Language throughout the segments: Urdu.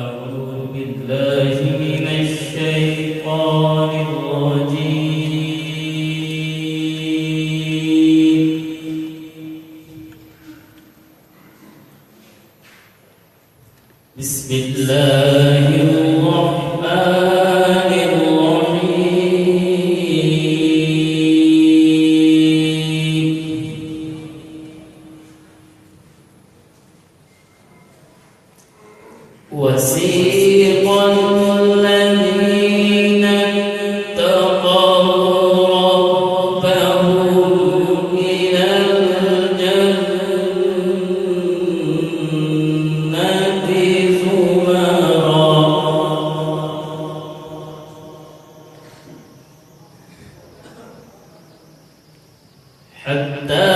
أعوذ بالله من الشيطان الرجيم. بسم الله الرحمن الرحيم. وسيق الذين اتقوا ربهم إلى الجنة زمرا حتى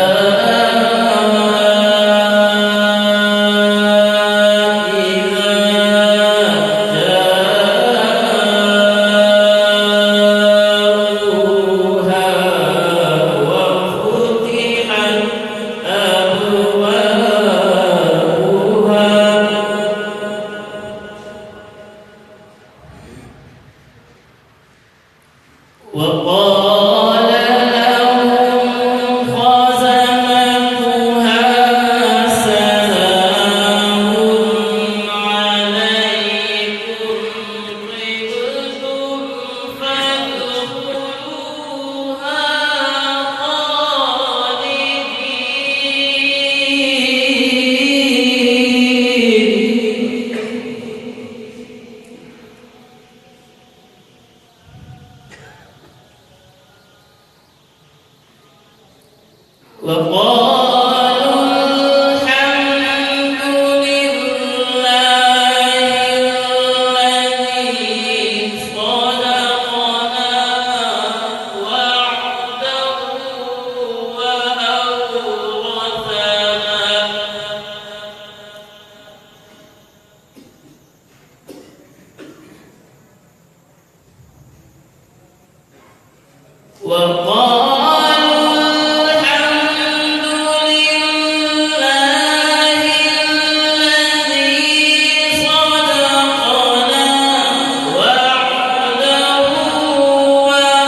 وقال لهم خزنتها سلام عليكم طبتم فادخلوها خالدين. وقالوا الحمد لله الذي صدقنا وعده وأورثنا. الحمد لله الذي صدقنا وعده وأورثنا.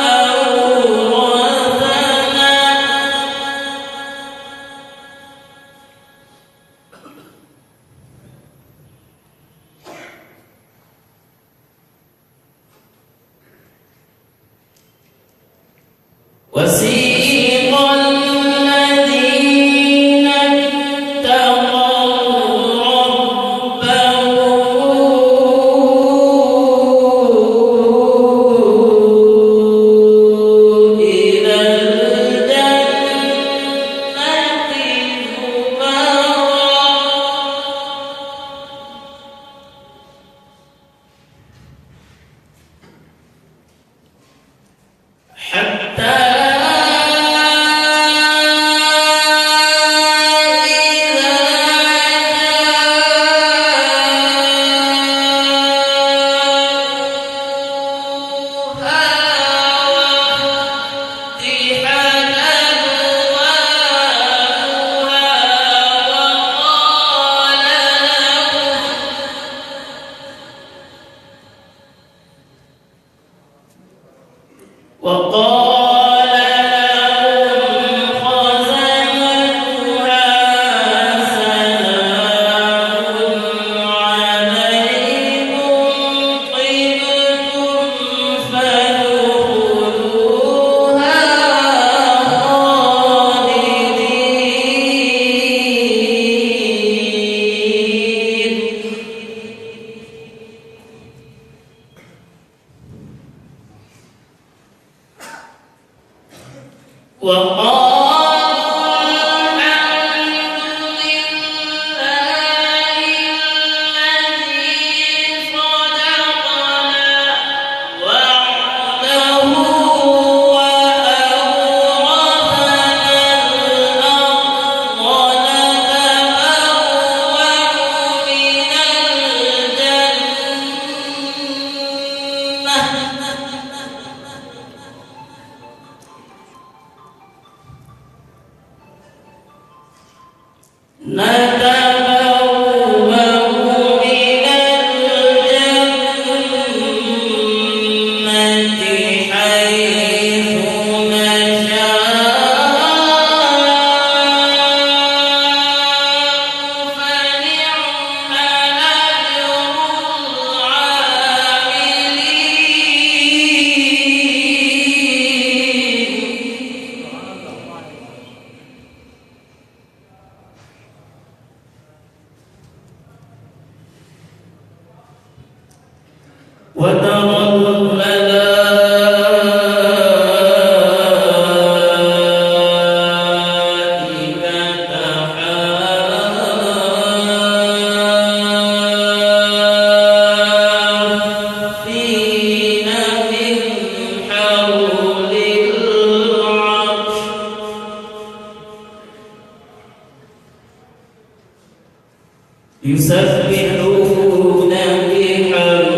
يسبحون بحمد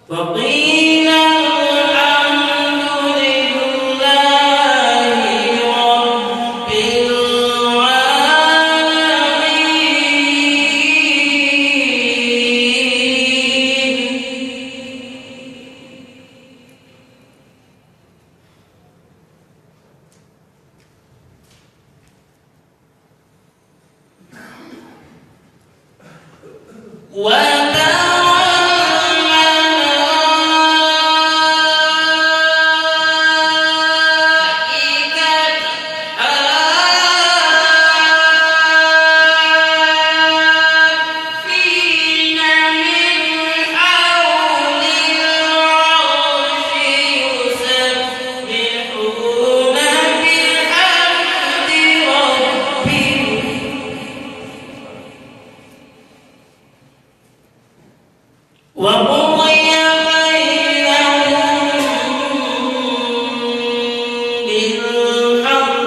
ربهم وقضي بينهم بالحق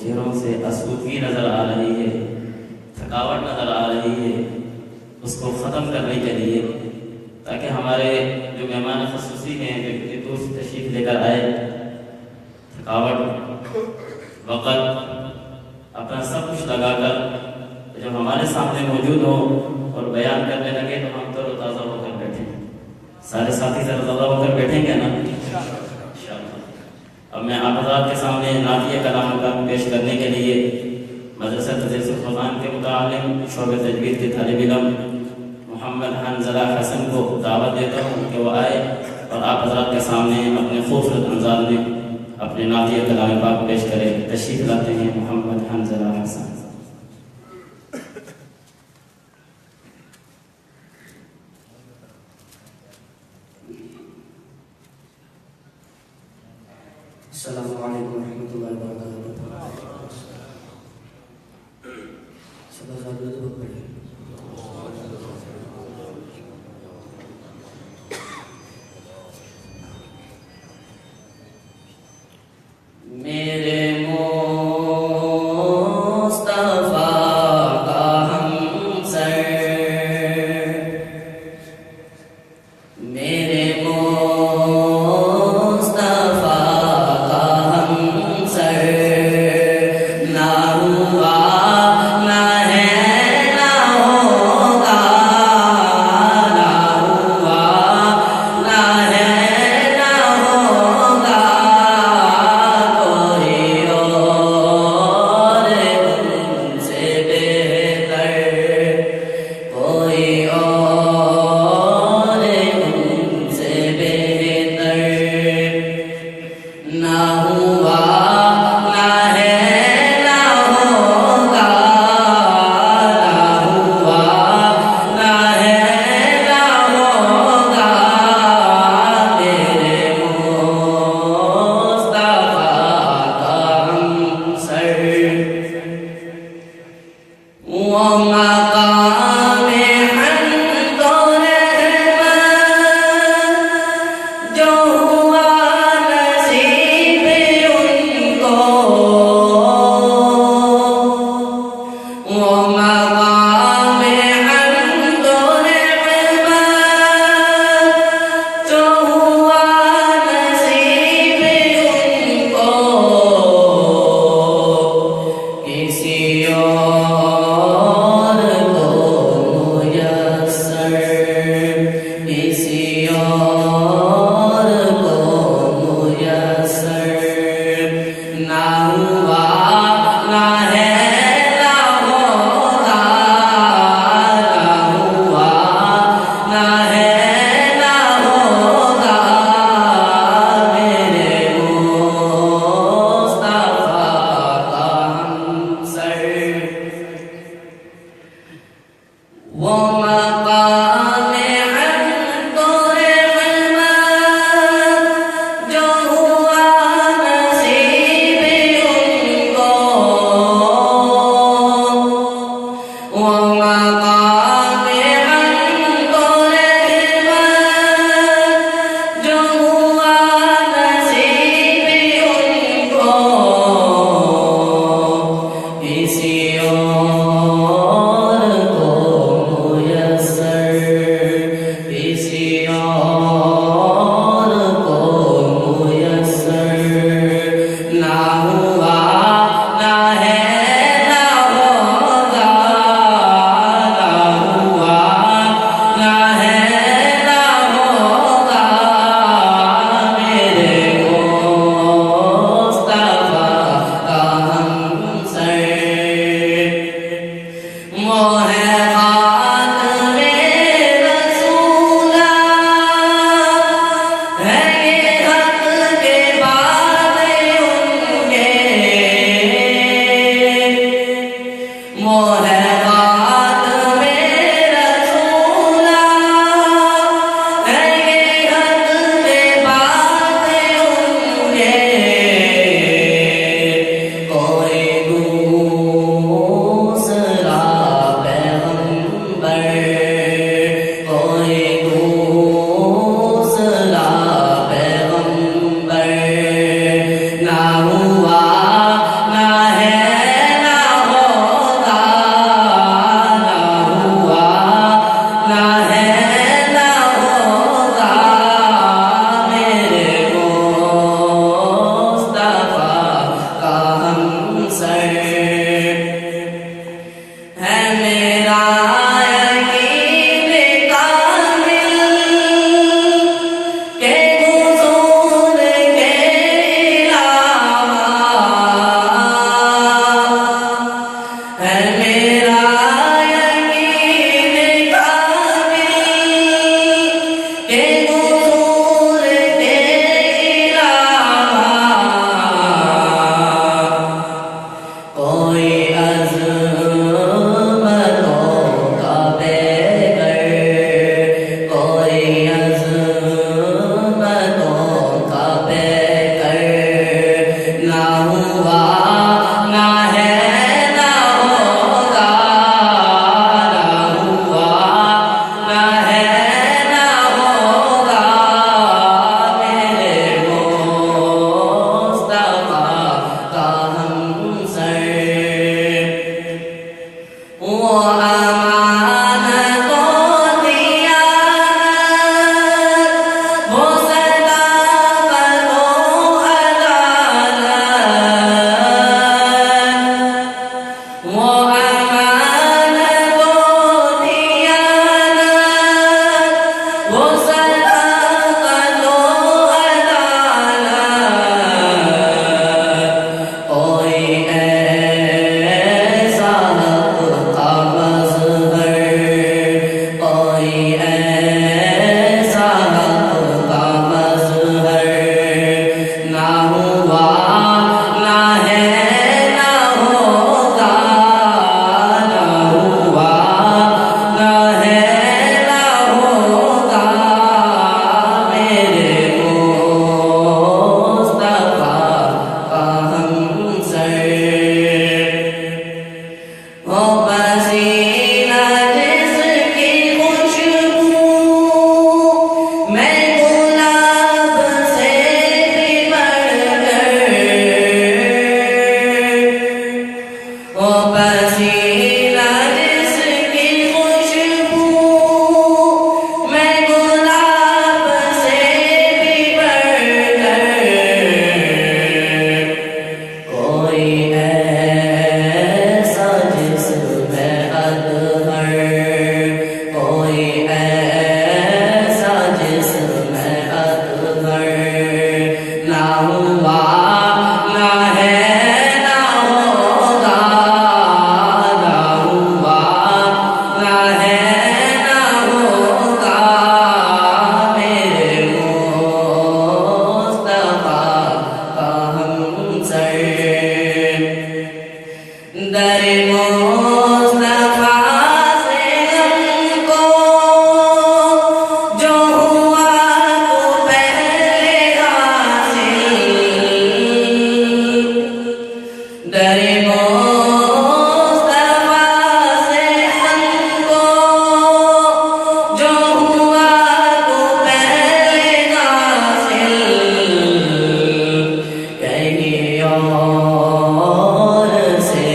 چہروں سے آسودگی نظر آ رہی ہے، تھکاوٹ نظر آ رہی ہے، اس کو ختم کرنے کے لیے، تاکہ ہمارے جو مہمان خصوصی ہیں جو اتنی دور سے تشریف لے کر آئے، تھکاوٹ، وقت، اپنا سب کچھ لگا کر جب ہمارے سامنے موجود ہو اور بیان کرنے لگے تو ہم تر و تازہ ہو کر بیٹھیں۔ سارے ساتھی تر و تازہ ہو کر بیٹھیں گے نا انشاءاللہ۔ اب میں آپ حضرات کے سامنے نعتیہ کلام کا پیش کرنے کے لیے مدرسہ تدریس القرآن کے متعلم شعبہ تجوید کے طالب علم محمد حنظلہ حسن کو دعوت دیتا ہوں کہ وہ آئے اور آپ حضرات کے سامنے اپنے خوبصورت انداز میں اپنے نعتیہ کلام پاک پیش کرے۔ تشریف لاتے ہیں محمد حنظلہ حسن۔ السلام علیکم ورحمۃ اللہ وبرکاتہ۔ صدق اللہ بہت بڑی۔ میرے مصطفیٰ کا ہمسر، میرے کوئی عظمتوں کا بے گر کوئی عظمتوں کا بے گر نہ ہوا نہ ہے نہ ہوگا نہ ہوا نہ ہے نہ ہوگا میرے مصطفیٰ کا ہمسر وہ امانت و دیانت وہ صداقت و عدالت وہ امانت و دیانت وہ صداقت و عدالت کوئی ایسا حق کا مظہر کوئی ایسا حق کا مظہر نہ ہوا نہ ہے نہ ہوگا نہ ہوا نہ ہے نہ ہوگا میرے مصطفیٰ کا ہمسر وہ پسینہ جس کی خوشبو میں گلاب سے بھی بڑھ کر وہ پسینہ جس کی خوشبو میں گلاب سے بھی بڑھ کر کوئی ایسا جسم ہے اطہر کوئی ایسا جسم ہے اطہر نہ ہوا نہ ہے نہ ہوگا نہ ہوا نہ ہے نہ ہوگا میرے مصطفیٰ کا ہمسر در مصطفیٰ سے ہم کو جو ہوا تو پہلے حاصل در مصطفیٰ سے ہم کو جو ہوا تو پہلے حاصل کہیں اور سے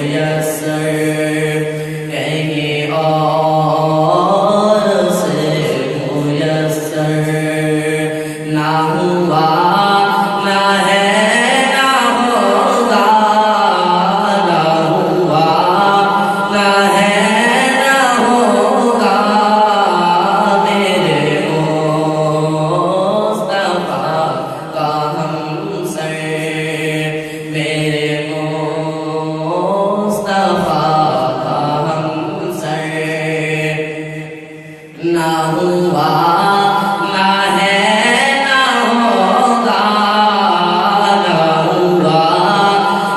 میسر کہیں اور سے میسر نہ ہوا نہ ہے نہ ہوگا نہ ہوا نہ ہے نہ ہوگا میرے مصطفیٰ کا ہمسر میرے مصطفیٰ کا ہمسر نہ ہوا نہ ہے نہ ہوگا نہ ہوا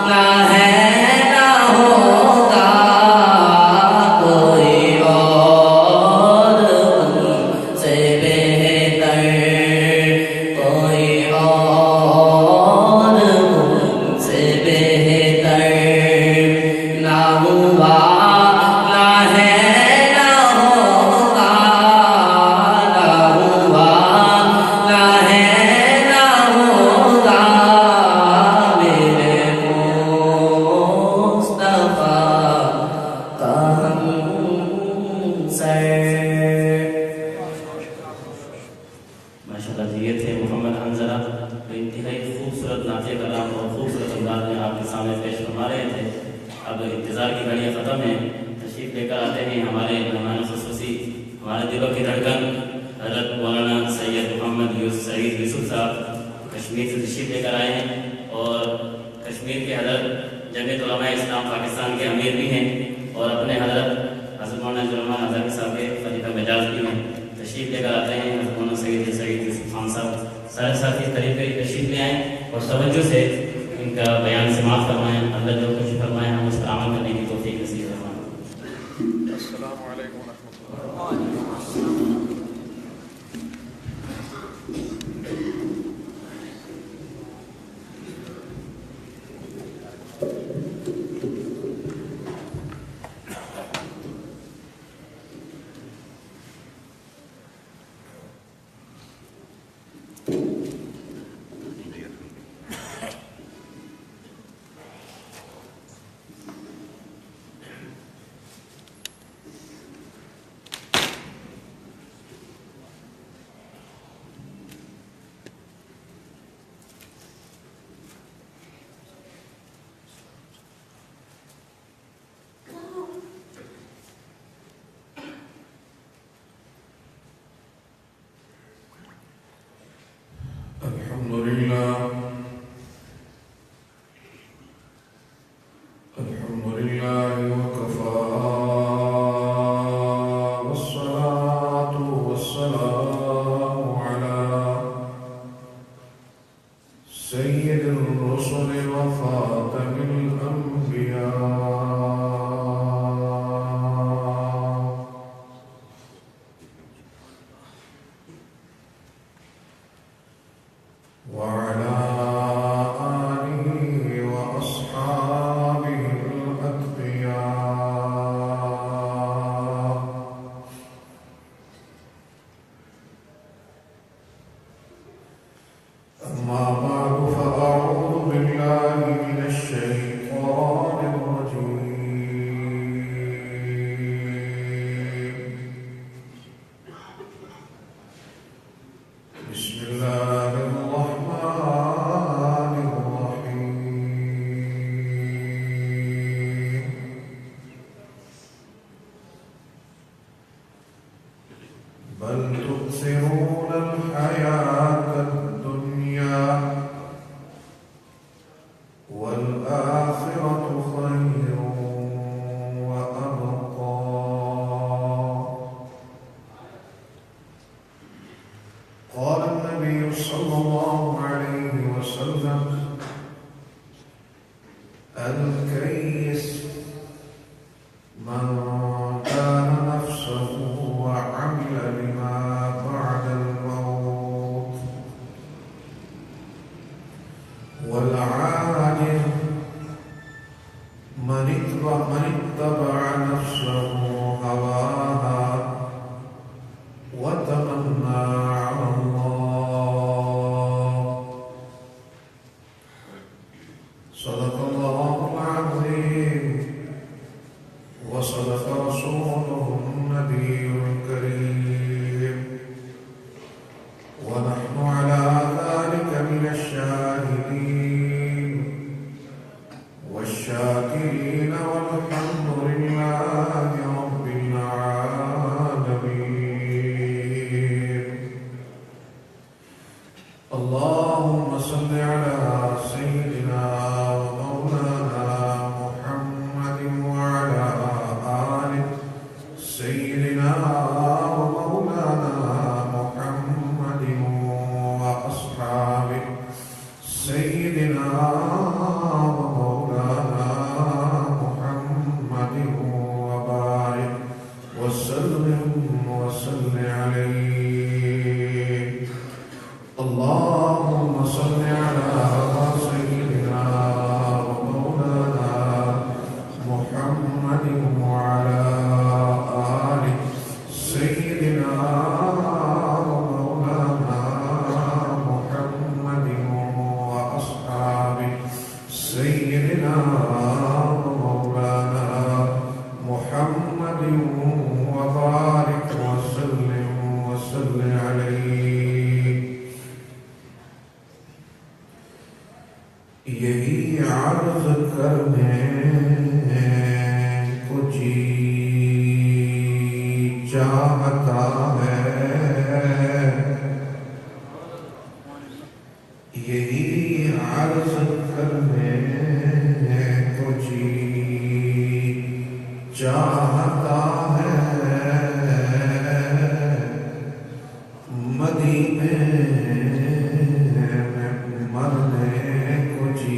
نہ ہے نہ ہوگا کوئی اور تم سے بہتر کوئی اور تم سے بہتر نہ ہوا نہ ہے نہ ہوگا نہ ہوا نہ ہے نہ ہوگا میرے مصطفیٰ کا ہمسر ماشاءاللہ جی یہ تھے محمد حنظلہ جو انتہائی خوبصورت نعت کلام اور خوبصورت انداز میں آپ کے سامنے پیش فرما رہے تھے. اب انتظار کی گھڑیاں ختم ہیں, تشریف لے کر آتے ہیں ہمارے مہمان خصوصی, ہمارے دلوں کی دھڑکن حضرت مولانا سید محمد سعید یوسف صاحب کشمیر سے تشریف لے کر آئے ہیں, اور کشمیر کے حضرت جمعیت علماء اسلام پاکستان کے امیر بھی ہیں, اور اپنے حضرت مولانا جرمان آزادی صاحب کے خلیفہ مجاز بھی ہیں. تشریف لے کر آتے ہیں مولانا سید یوسف خان صاحب. سارے ساتھی قریب قریب تشریف لے آئیں اور توجہ سے ان کا بیان سماعت فرمائیں. اللہ جو کچھ فرمائیں ہم اس پر عمل کرنے کی توفیق نصیب فرمائیں. السلام علیکم ورحمۃ اللہ. الحمد لله وكفى والصلاة والسلام على سيد الرسل وخاتم الأنبياء وعلى آله وأصحابه الأتقياء. أما بعد فأعوذ بالله من الشيطان الرجيم. بسم الله الرحمن الرحيم. بل تؤثرون الحياة الدنيا والآخرة خير وأبقى. قال النبي صلى الله عليه وسلم: الكيس من كان نفسه وعمل لما بعد الموت، والعاجز من اتبع نفسه هواها وتمنى على الله. صدق الله العظيم وصدق رسوله النبي الكريم، ونحن على ذلك من الشاهدين والشاكرين، والحمد لله رب العالمين. اللهم صل على سيدنا ومولانا محمد وعلى آل سيدنا ومولانا محمد وأصحاب سيدنا ومولانا محمد، وبارك وسلم وصل عليه. اللهم صل على سيدنا ومولانا محمد وعلى آل سيدنا ومولانا محمد وأصحاب سيدنا ومولانا محمد، وبارك وسلم وصل عليه. یہی عرض کرنے کو جی چاہتا ہے، یہی عرض کرنے کو جی چاہتا ہے، مدینے میں مرنے کو جی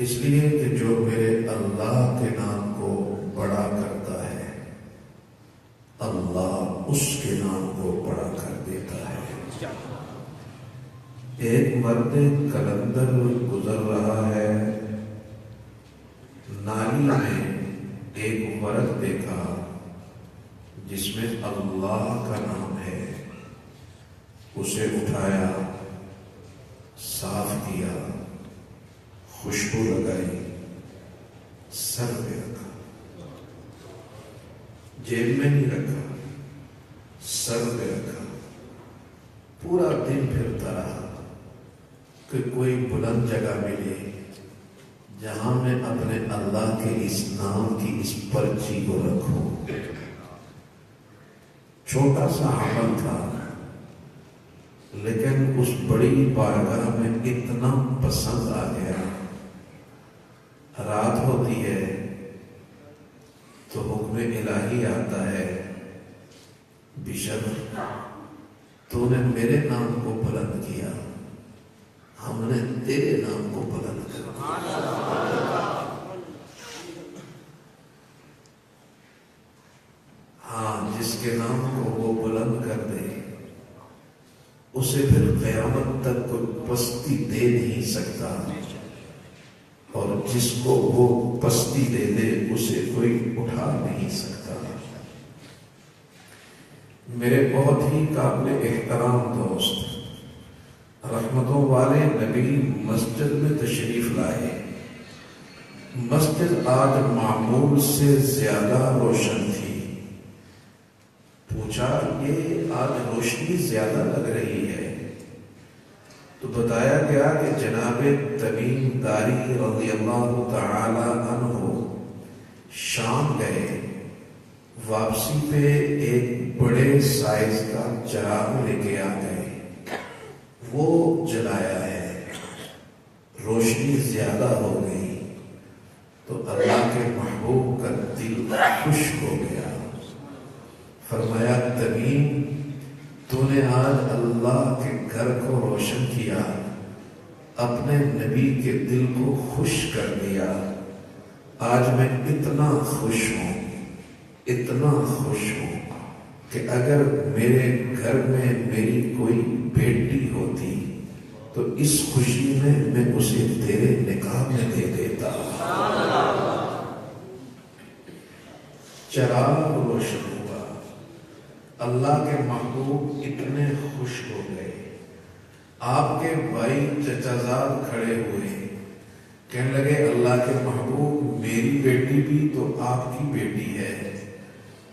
اس لیے کہ جو میرے اللہ کے نام کو بڑا کرتا ہے اللہ اس کے نام کو بڑا کر دیتا ہے۔ ایک مرد کلندر گزر رہا ہے، نالی میں ایک ورق دیکھا جس میں اللہ کا نام ہے، اسے اٹھایا، صاف کیا، خوشبو لگائی، سر پہ رکھا، جیب میں نہیں رکھا، سر پہ رکھا، پورا دن پھرتا رہا کہ کوئی بلند جگہ ملے جہاں میں اپنے اللہ کے اس نام کی اس پرچی کو رکھوں۔ چھوٹا سا عمل تھا لیکن اس بڑی بارگاہ میں اتنا پسند آ گیا۔ رات ہوتی ہے تو حکم الہی آتا ہے، بشر تو نے میرے نام کو بلند کیا، ہم نے تیرے نام کو بلند کیا۔ ہاں، جس کے نام کو وہ بلند کر دے اسے پھر قیامت تک کوئی پستی دے نہیں سکتا، اور جس کو وہ پستی دے دے اسے کوئی اٹھا نہیں سکتا۔ میرے بہت ہی قابل احترام دوست، رحمتوں والے نبی مسجد میں تشریف لائے۔ مسجد آج معمول سے زیادہ روشن تھی۔ پوچھا، یہ آج روشنی زیادہ لگ رہی ہے؟ تو بتایا گیا کہ جناب تمیم داری رضی اللہ تعالی عنہ شام گئے، واپسی پہ ایک بڑے سائز کا چراغ لے کے آ گئے، وہ جلایا ہے، روشنی زیادہ ہو گئی تو اللہ کے محبوب کا دل خوش ہو گیا۔ فرمایا، تمیم تو نے آج اللہ کے گھر کو روشن کیا، اپنے نبی کے دل کو خوش کر دیا۔ آج میں اتنا خوش ہوں، اتنا خوش ہوں کہ اگر میرے گھر میں میری کوئی بیٹی ہوتی تو اس خوشی میں اسے تیرے نکاح میں دے دیتا۔ چراغ روشن ہوا، اللہ کے محبوب اتنے خوش ہو گئے۔ آپ کے بھائی چچا زاد کھڑے ہوئے، کہنے لگے، اللہ کے محبوب میری بیٹی بھی تو آپ کی بیٹی ہے،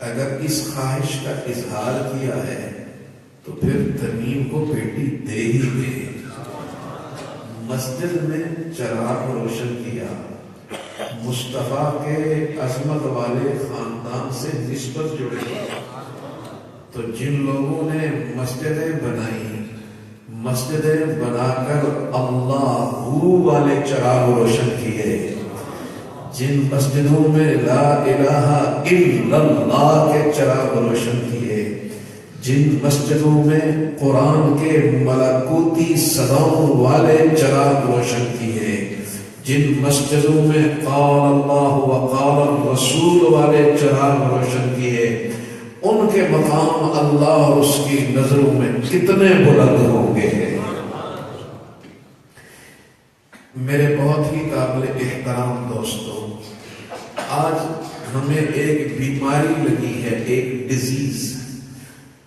اگر اس خواہش کا اظہار کیا ہے تو پھر تمیم کو بیٹی دے ہی دے۔ مسجد میں چراغ روشن کیا، مصطفیٰ کے عظمت والے خاندان سے نسبت جڑی، تو جن لوگوں نے مسجدیں بنائی، مسجدیں بنا کر اللہ والے چراغ روشن کیے، جن مسجدوں میں لا الہ الا اللہ کے چراغ روشن کیے، جن مسجدوں میں قرآن کے ملکوتی صداؤں والے چراغ روشن کیے، جن مسجدوں میں قال اللہ وقال الرسول والے چراغ روشن کیے، ان کے مقام اللہ اور اس کی نظروں میں کتنے بلند ہوں گے۔ میرے بہت ہی قابل احترام دوستوں، آج ہمیں ایک بیماری لگی ہے، ایک ڈیزیز۔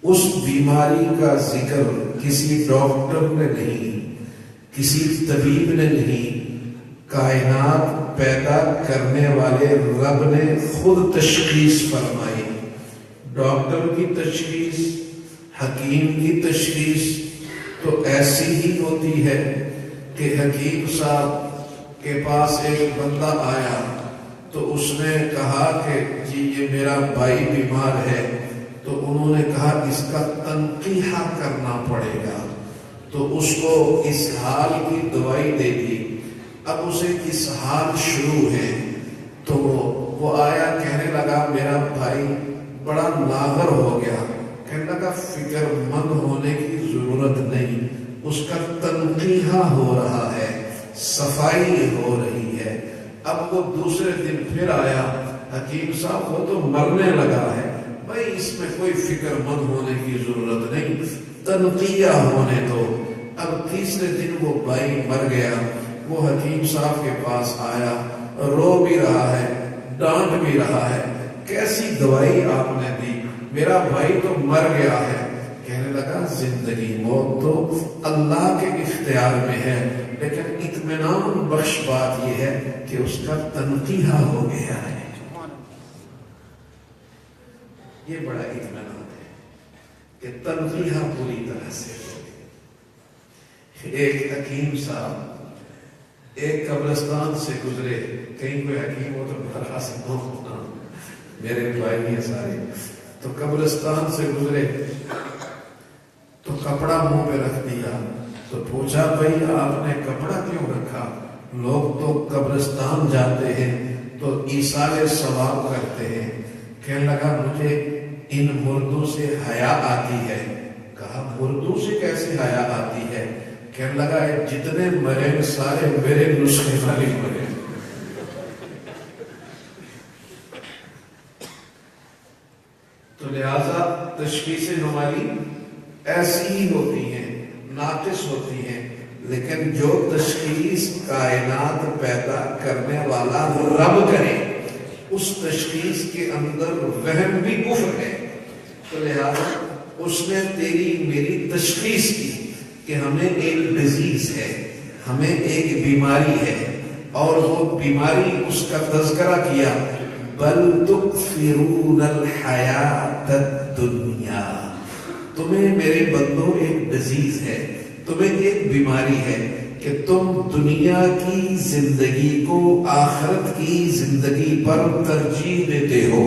اس بیماری کا ذکر کسی ڈاکٹر نے نہیں، کسی طبیب نے نہیں، کائنات پیدا کرنے والے رب نے خود تشخیص فرمائی۔ ڈاکٹر کی تشخیص، حکیم کی تشخیص تو ایسی ہی ہوتی ہے کہ حکیم صاحب کے پاس ایک بندہ آیا تو اس نے کہا کہ جی یہ میرا بھائی بیمار ہے، تو انہوں نے کہا اس کا تنقیحہ کرنا پڑے گا، تو اس کو اسہال کی دوائی دے دی۔ اب اسے اسہال شروع ہے تو وہ آیا، کہنے لگا میرا بھائی بڑا لاغر ہو گیا، کہنے لگا فکر مند ہونے کی ضرورت نہیں، اس کا تنقیحہ ہو رہا ہے، صفائی ہو رہی ہے، اب وہ دوسرے دن پھر آیا، حکیم صاحب وہ تو مرنے لگا ہے، بھائی اس میں کوئی فکر مند ہونے کی ضرورت نہیں، تنقیہ ہونے دو۔ اب تیسرے دن وہ بھائی مر گیا، وہ حکیم صاحب کے پاس آیا، رو بھی رہا ہے، ڈانٹ بھی رہا ہے، کیسی دوائی آپ نے دی، میرا بھائی تو مر گیا ہے۔ کہنے لگا زندگی موت تو اللہ کے اختیار میں ہے، لیکن اطمینان بخش بات یہ ہے کہ اس کا تنقیہ ہو گیا ہے۔ یہ بڑا اطمینان ہے کہ تنقیہ پوری طرح سے ہو گئی۔ ایک حکیم صاحب ایک قبرستان سے گزرے، کہیں کوئی حکیم ہو تو بھرا سے ہونا، میرے بھائی ہیں سارے، تو قبرستان سے گزرے تو کپڑا منہ پہ رکھ دیا، تو پوچھا بھائی آپ نے کپڑا کیوں رکھا؟ لوگ تو قبرستان جاتے ہیں تو ایصال ثواب کرتے ہیں۔ کہنے لگا مجھے ان مردوں سے حیا آتی ہے۔ کہا مردوں سے کیسے حیا آتی ہے؟ کہنے لگا جتنے مرے سارے میرے نسخے والے مرے۔ تو لہذا تشخیصیں ہماری ایسی ہی ہوتی ہیں، ناقص ہوتی ہیں، لیکن جو تشخیص کائنات پیدا کرنے والا رب کرے اس تشخیص کے اندر وہم بھی کفر ہے۔ تو لہذا اس نے تیری میری تشخیص کی کہ ہمیں ایک ڈیزیز ہے، ہمیں ایک بیماری ہے، اور وہ بیماری اس کا تذکرہ کیا، بل تکثرون الحیات الدنیا، تمہیں میرے بندوں ایک ڈیزیز ہے، تمہیں ایک بیماری ہے کہ تم دنیا کی زندگی کو آخرت کی زندگی پر ترجیح دیتے ہو۔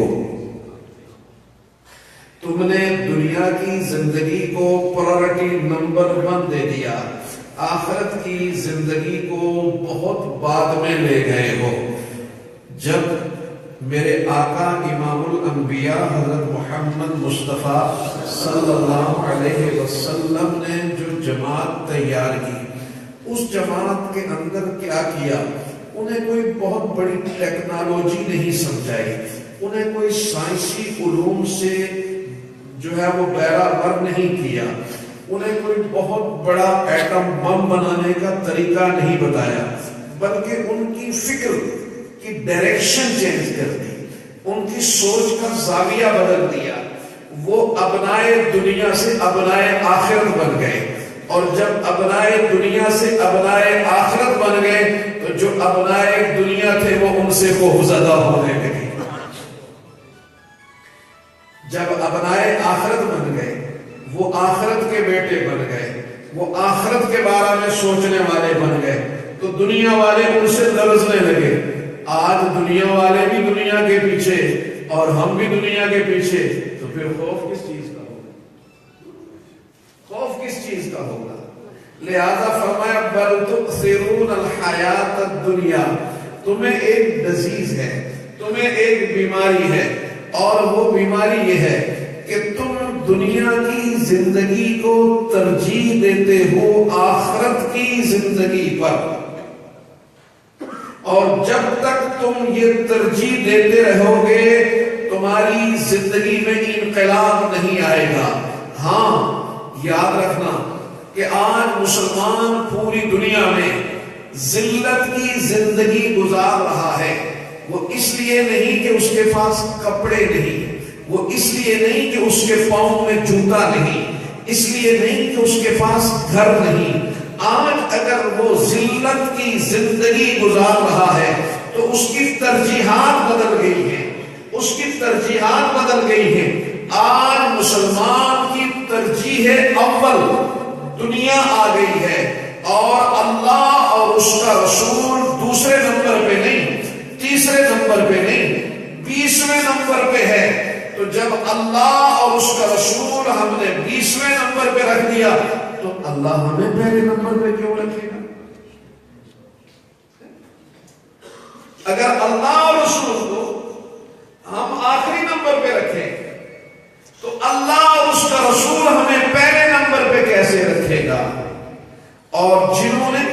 تم نے دنیا کی زندگی کو پرائورٹی نمبر 1 دے دیا، آخرت کی زندگی کو بہت بعد میں لے گئے ہو۔ جب میرے آقا امام الانبیاء حضرت محمد مصطفیٰ صلی اللہ علیہ وسلم نے جو جماعت تیار کی، اس جماعت کے اندر کیا کیا؟ انہیں کوئی بہت بڑی ٹیکنالوجی نہیں سمجھائی، انہیں کوئی سائنسی علوم سے جو ہے وہ بیرا ور نہیں کیا، انہیں کوئی بہت بڑا ایٹم بم بنانے کا طریقہ نہیں بتایا، بلکہ ان کی فکر کی ڈائریکشن چینج کر دی، ان کی سوچ کا زاویہ بدل دیا۔ وہ ابنائے دنیا سے ابنائے آخرت بن گئے، اور جب ابنائے دنیا سے ابنائے آخرت بن گئے تو جو ابنائے دنیا تھے وہ ان سے خوفزدہ ہونے لگے۔ جب ابنائے آخرت بن گئے، وہ آخرت کے بیٹے بن گئے، وہ آخرت کے بارے میں سوچنے والے بن گئے، تو دنیا والے ان سے لرزنے لگے۔ آج دنیا والے بھی دنیا کے پیچھے اور ہم بھی دنیا کے پیچھے، تو پھر خوف کس چیز کا ہوگا؟ خوف کس چیز کا ہوگا؟ لہذا فرمایا بل تؤثرون الحیات الدنیا، تمہیں ایک ڈیزیز ہے، تمہیں ایک بیماری ہے، اور وہ بیماری یہ ہے کہ تم دنیا کی زندگی کو ترجیح دیتے ہو آخرت کی زندگی پر، اور جب تک تم یہ ترجیح دیتے رہو گے تمہاری زندگی میں انقلاب نہیں آئے گا۔ ہاں یاد رکھنا کہ آج مسلمان پوری دنیا میں ذلت کی زندگی گزار رہا ہے، وہ اس لیے نہیں کہ اس کے پاس کپڑے نہیں، وہ اس لیے نہیں کہ اس کے پاؤں میں جوتا نہیں، اس لیے نہیں کہ اس کے پاس گھر نہیں۔ آج اگر وہ ذلت کی زندگی گزار رہا ہے تو اس کی ترجیحات بدل گئی ہیں، اس کی ترجیحات بدل گئی ہیں۔ آج مسلمان کی ترجیح اول دنیا آ گئی ہے، اور اللہ اور اس کا رسول دوسرے نمبر پہ نہیں، تیسرے نمبر پہ نہیں، 20ویں نمبر پہ ہے۔ تو جب اللہ اور اس کا رسول ہم نے 20ویں نمبر پہ رکھ دیا تو اللہ ہمیں پہلے نمبر پہ کیوں رکھے گا؟ اگر اللہ اور رسول کو ہم آخری نمبر پہ رکھیں تو اللہ اور اس کا رسول ہمیں پہلے نمبر پہ کیسے رکھے گا؟ اور جنہوں نے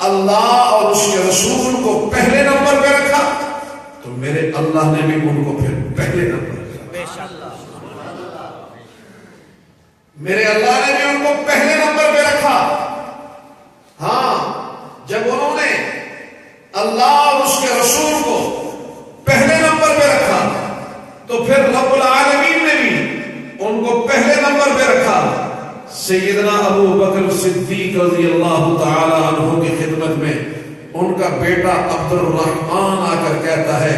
اللہ اور اس کے رسول کو پہلے نمبر پہ اللہ نے بھی ان کو پھر پہلے نمبر میرے اللہ نے بھی ان کو پہلے نمبر پہ رکھا. ہاں جب انہوں نے اللہ اور اس کے رسول کو پہلے نمبر پہ رکھا تو پھر رب العالمین نے بھی ان کو پہلے نمبر پہ رکھا. سیدنا ابو بکر صدیق رضی اللہ تعالی عنہ کی خدمت میں ان کا بیٹا عبد الرحمن آ کر کہتا ہے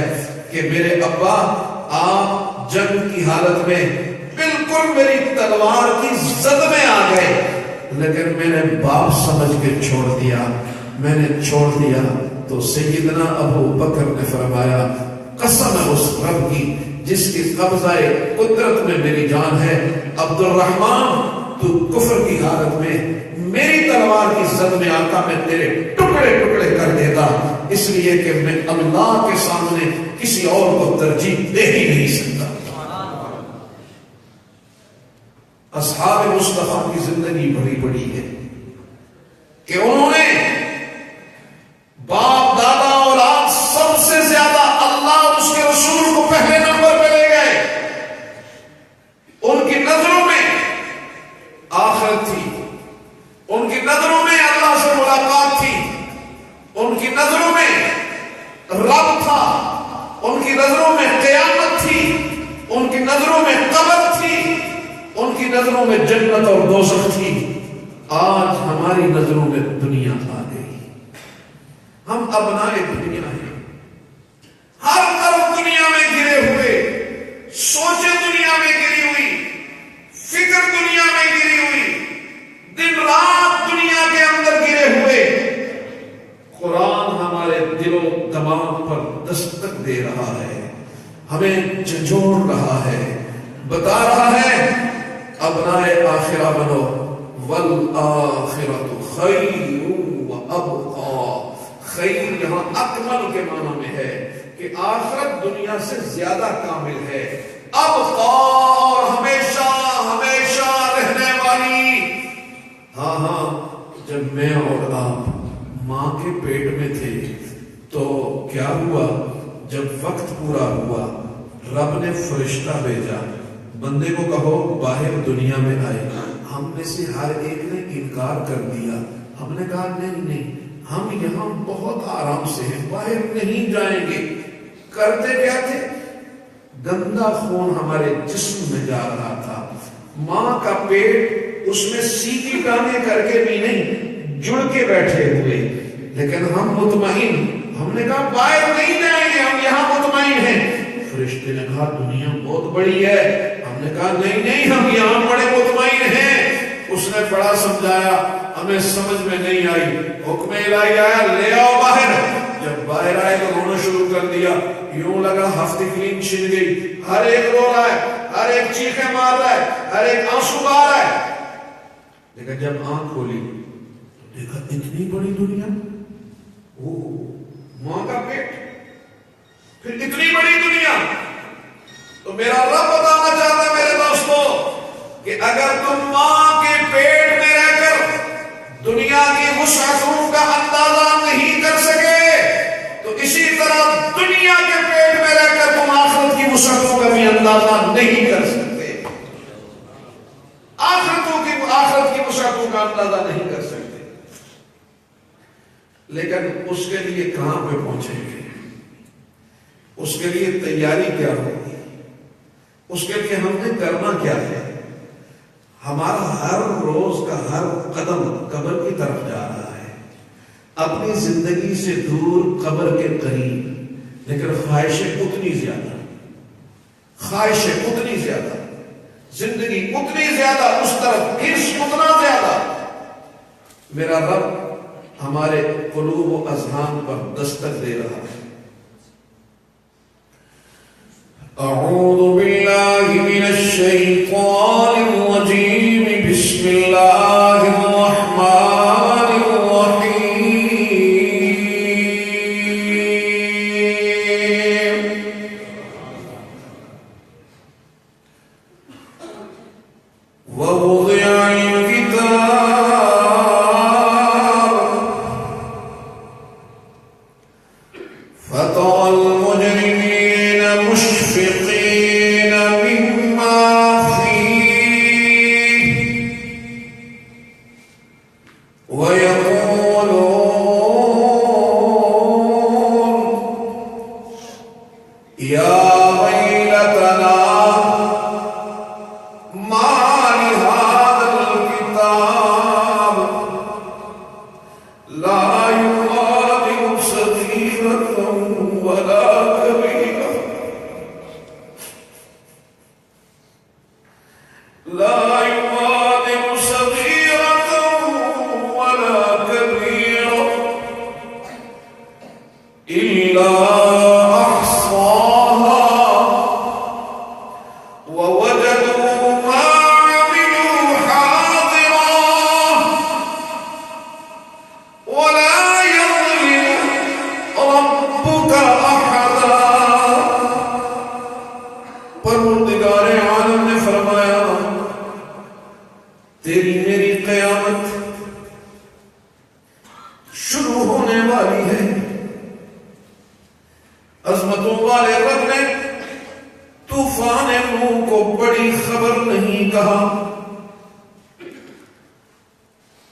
کہ میرے ابا آپ جنگ کی حالت میں بالکل میری تلوار کی زد میں آ گئے لیکن میں نے باپ سمجھ کے چھوڑ دیا. میں نے چھوڑ دیا تو سیدنا ابو بکر نے فرمایا قسم ہے اس رب کی جس کی قبضہ قدرت میں میری جان ہے، عبد الرحمن تو کفر کی حالت میں میری تلوار کی زد میں آتا میں تیرے ٹکڑے ٹکڑے کر دیتا، اس لیے کہ میں اللہ کے سامنے کسی اور کو ترجیح دے ہی نہیں سکتا. اصحاب مصطفیٰ کی زندگی بڑی بڑی ہے کہ انہوں نے باپ دادا اولاد سب سے زیادہ اللہ اور اس کے رسول کو پہلے نمبر پہ لے گئے. ان کی نظروں میں آخرت تھی، ان کی نظروں میں اللہ سے ملاقات تھی، ان کی نظروں میں رب تھا، ان کی نظروں میں قیامت تھی، ان کی نظروں میں قبر تھی، ان کی نظروں میں جنت اور دوزخ تھی. آج ہماری نظروں میں دنیا آ گئی. ہم ابنائے دنیا ہیں، ہر طرف دنیا میں گرے ہوئے، سوچیں دنیا میں گری ہوئی، فکر دنیا میں گری ہوئی، دن رات دنیا کے اندر گرے ہوئے. قرآن ہمارے دل و دماغ پر دستک دے رہا ہے، ہمیں جھنجھوڑ رہا ہے، بتا رہا ہے ابنائے آخرہ بنو والآخرۃ خیر وابقا. خیر یہاں اکمل کے معنی میں ہے کہ آخرت دنیا سے زیادہ کامل ہے، ابقا اور ہمیشہ ہمیشہ رہنے والی. ہاں جب میں اور آپ ماں کے پیٹ میں تھے تو کیا ہوا؟ جب وقت پورا ہوا رب نے فرشتہ بھیجا، بندے کو کہو باہر دنیا میں آئے. ہم میں سے ہر ایک نے انکار کر دیا. ہم نے کہا نہیں ہم یہاں بہت آرام سے ہیں، باہر نہیں جائیں گے. کرتے کیا تھے؟ گندا خون ہمارے جسم میں جا رہا تھا. ماں کا پیٹ اس میں سیدھی ٹانگیں کر کے بھی نہیں، جڑ کے بیٹھے ہوئے. لیکن ہم مطمئن، ہم نے کہا باہر نہیں جائیں گے، ہم یہاں مطمئن ہیں. فرشتے نے کہا دنیا بہت بڑی ہے. ہم نے کہا نہیں ہم یہاں بڑے مطمئن ہیں. اس نے بڑا سمجھایا، ہمیں سمجھ میں نہیں آئی. حکم الہی آیا لے آؤ باہر. جب باہر آئے تو رونا شروع کر دیا. یوں لگا ہفتے کلین چھن گئی. ہر ایک رو رہا ہے، ہر ایک چیخیں مار رہا ہے، ہر ایک آنسو بہا رہا ہے. لیکن جب آنکھ کھولی تو دیکھا اتنی بڑی دنیا، ماں کا پیٹ، پھر اتنی بڑی دنیا. تو میرا رب بتانا چاہتا ہے میرے دوستو کہ اگر تم ماں کے پیٹ میں رہ کر دنیا کی وسعتوں کا اندازہ نہیں کر سکے تو اسی طرح دنیا کے پیٹ میں رہ کر تم آخرت کی وسعتوں کا بھی اندازہ نہیں کر سکتے. آخرت کی وسعتوں کا اندازہ نہیں کر سکتے. لیکن اس کے لیے کہاں پہ پہنچیں گے؟ اس کے لیے تیاری کیا ہوگی؟ اس کے لیے ہم نے کرنا کیا ہے؟ ہمارا ہر روز کا ہر قدم قبر کی طرف جا رہا ہے. اپنی زندگی سے دور قبر کے قریب، لیکن خواہشیں اتنی زیادہ، زندگی اتنی زیادہ، اس طرف حرص اتنا زیادہ. میرا رب ہمارے قلوب و اذہان پر دستک دے رہا ہے. اعوذ باللہ من الشیطان الرجیم، بسم اللہ الرحمن الرحیم. ووضع الكتاب فترى المجرمين ويقولون يا ويلتنا ما لهذا الكتاب لا يغادر صغيرة ولا كبيرة لا يغادر صغيرة ولا كبيرة إلا أحصاها ووجدوا ما عملوا حاضرا ولا يظلم ربك أحدا. پروردگار عالم نے فرمایا تیری میری قیامت شروع ہونے والی ہے. عظمتوں والے رب نے طوفان نوح کو بڑی خبر نہیں کہا.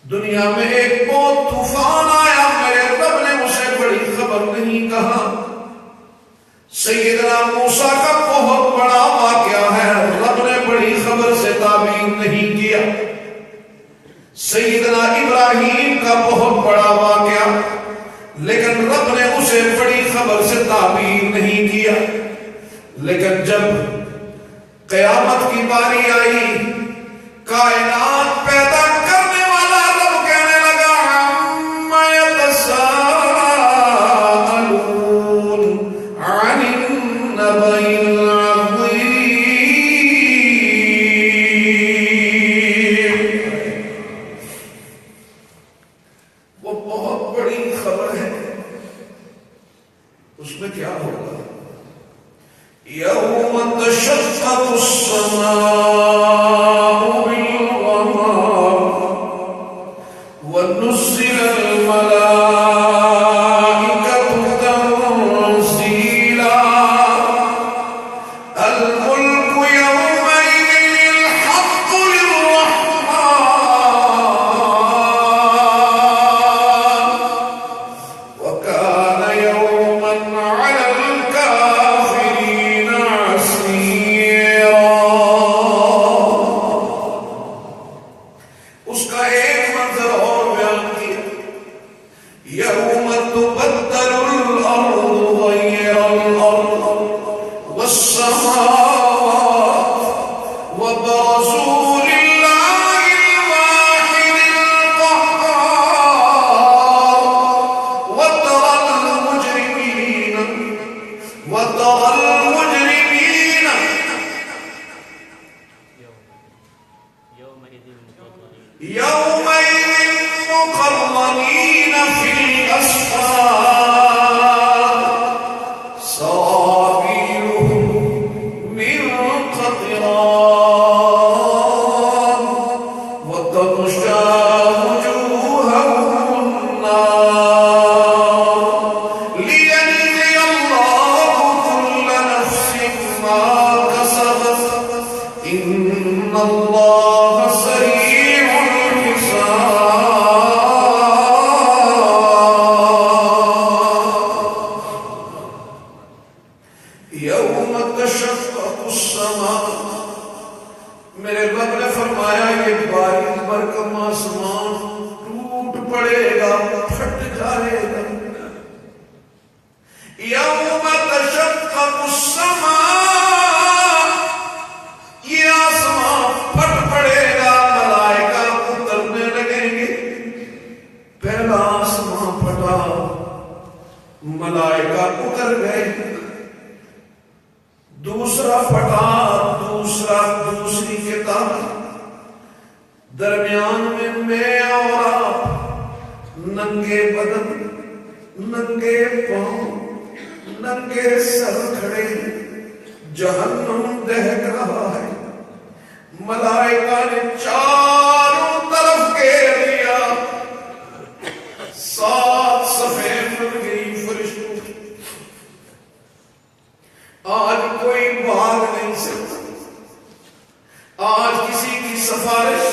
دنیا میں ایک بہت طوفان آیا، میرے رب نے اسے بڑی خبر نہیں کہا. سیدنا موسیٰ کا بہت بڑا واقعہ ہے، رب نے بڑی خبر سے تعبیر نہیں کیا. سیدنا ابراہیم کا بہت بڑا واقعہ، لیکن رب نے اسے بڑی خبر سے تعبیر نہیں کیا. لیکن جب قیامت کی باری آئی، کائنات پیدا کرنے والا رب کہنے لگا عما يتساءلون عن النبأ العظيم. وہ بہت بڑی خبر ہے، اس میں کیا ہوگا؟ یوم تشقق السماء بالغمام ونزل الملائكة تنزيلا الملك يومئذ الحق للرحمن وكان يوما على الكافرين عسيرا. اس کا ایک منظر اور بیان کیا، یوم تبدل الارض غیر الارض والسماوات وبرزوا لله الواحد القهار وترى المجرمين يومئذ مقرنين في الأصفاد سرابيلهم من قطران وتغشى وجوههم النار ليجزي الله كل نفس ما كسبت إن الله سريع یوم تشقق السماء. میرے رب نے فرمایا یہ باریک برکم آسمان ٹوٹ پڑے گا، پھٹ جائے گا. یوم تشقق السماء، یہ آسمان پھٹ پڑے گا، ملائکہ اترنے لگیں گے. پہلا آسمان پھٹا، ملائکہ اتر گئے. دوسرا پھٹا، دوسری کتاب. درمیان میں اور آپ ننگے بدن، ننگے پاؤں، ننگے سر کھڑے. جہنم دہک رہا ہے. ملائکہ نے چاروں طرف گھیر لیا. 7 صفیں مل گئی فرشتوں کی. آج کوئی بھاگ نہیں سکتا. آج کسی کی سفارش،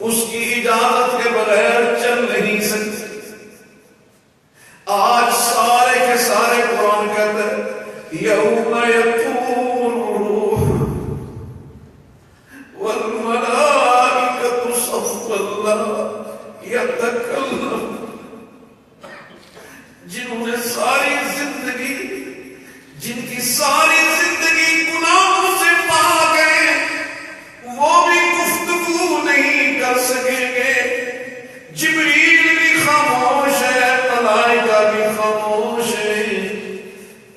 اس کی اجازت کے بغیر چل چل نہیں سکتے. آج سارے کے سارے قرآن کہتے ہیں یوم یقوم الروح والملائکۃ صفا لا یتکلم. جنہوں نے ساری زندگی، جن کی ساری زندگی گناہوں سے پاک ہے، وہ بھی گفتگو نہیں کر سکیں گے. جبریل بھی خاموش ہے، ملائکہ بھی خاموش ہے.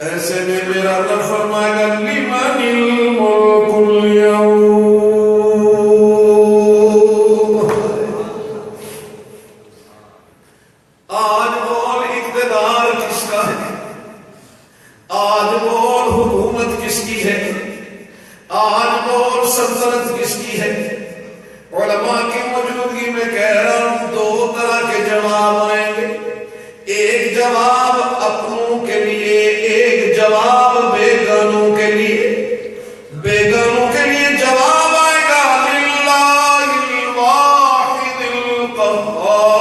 ایسے میں میرا رب فرمائے گا لمن الملک اليوم. آج بول اقتدار کس کا ہے؟ آج بول حکومت کس کی ہے؟ آج بول سلطنت کس کی ہے؟ علماء کی موجودگی میں کہہ رہا ہوں دو طرح کے جواب آئیں گے. ایک جواب اپنوں کے لیے، ایک جواب بیگانوں کے لیے. بیگانوں کے لیے جواب آئے گا للہ الواحد القہار.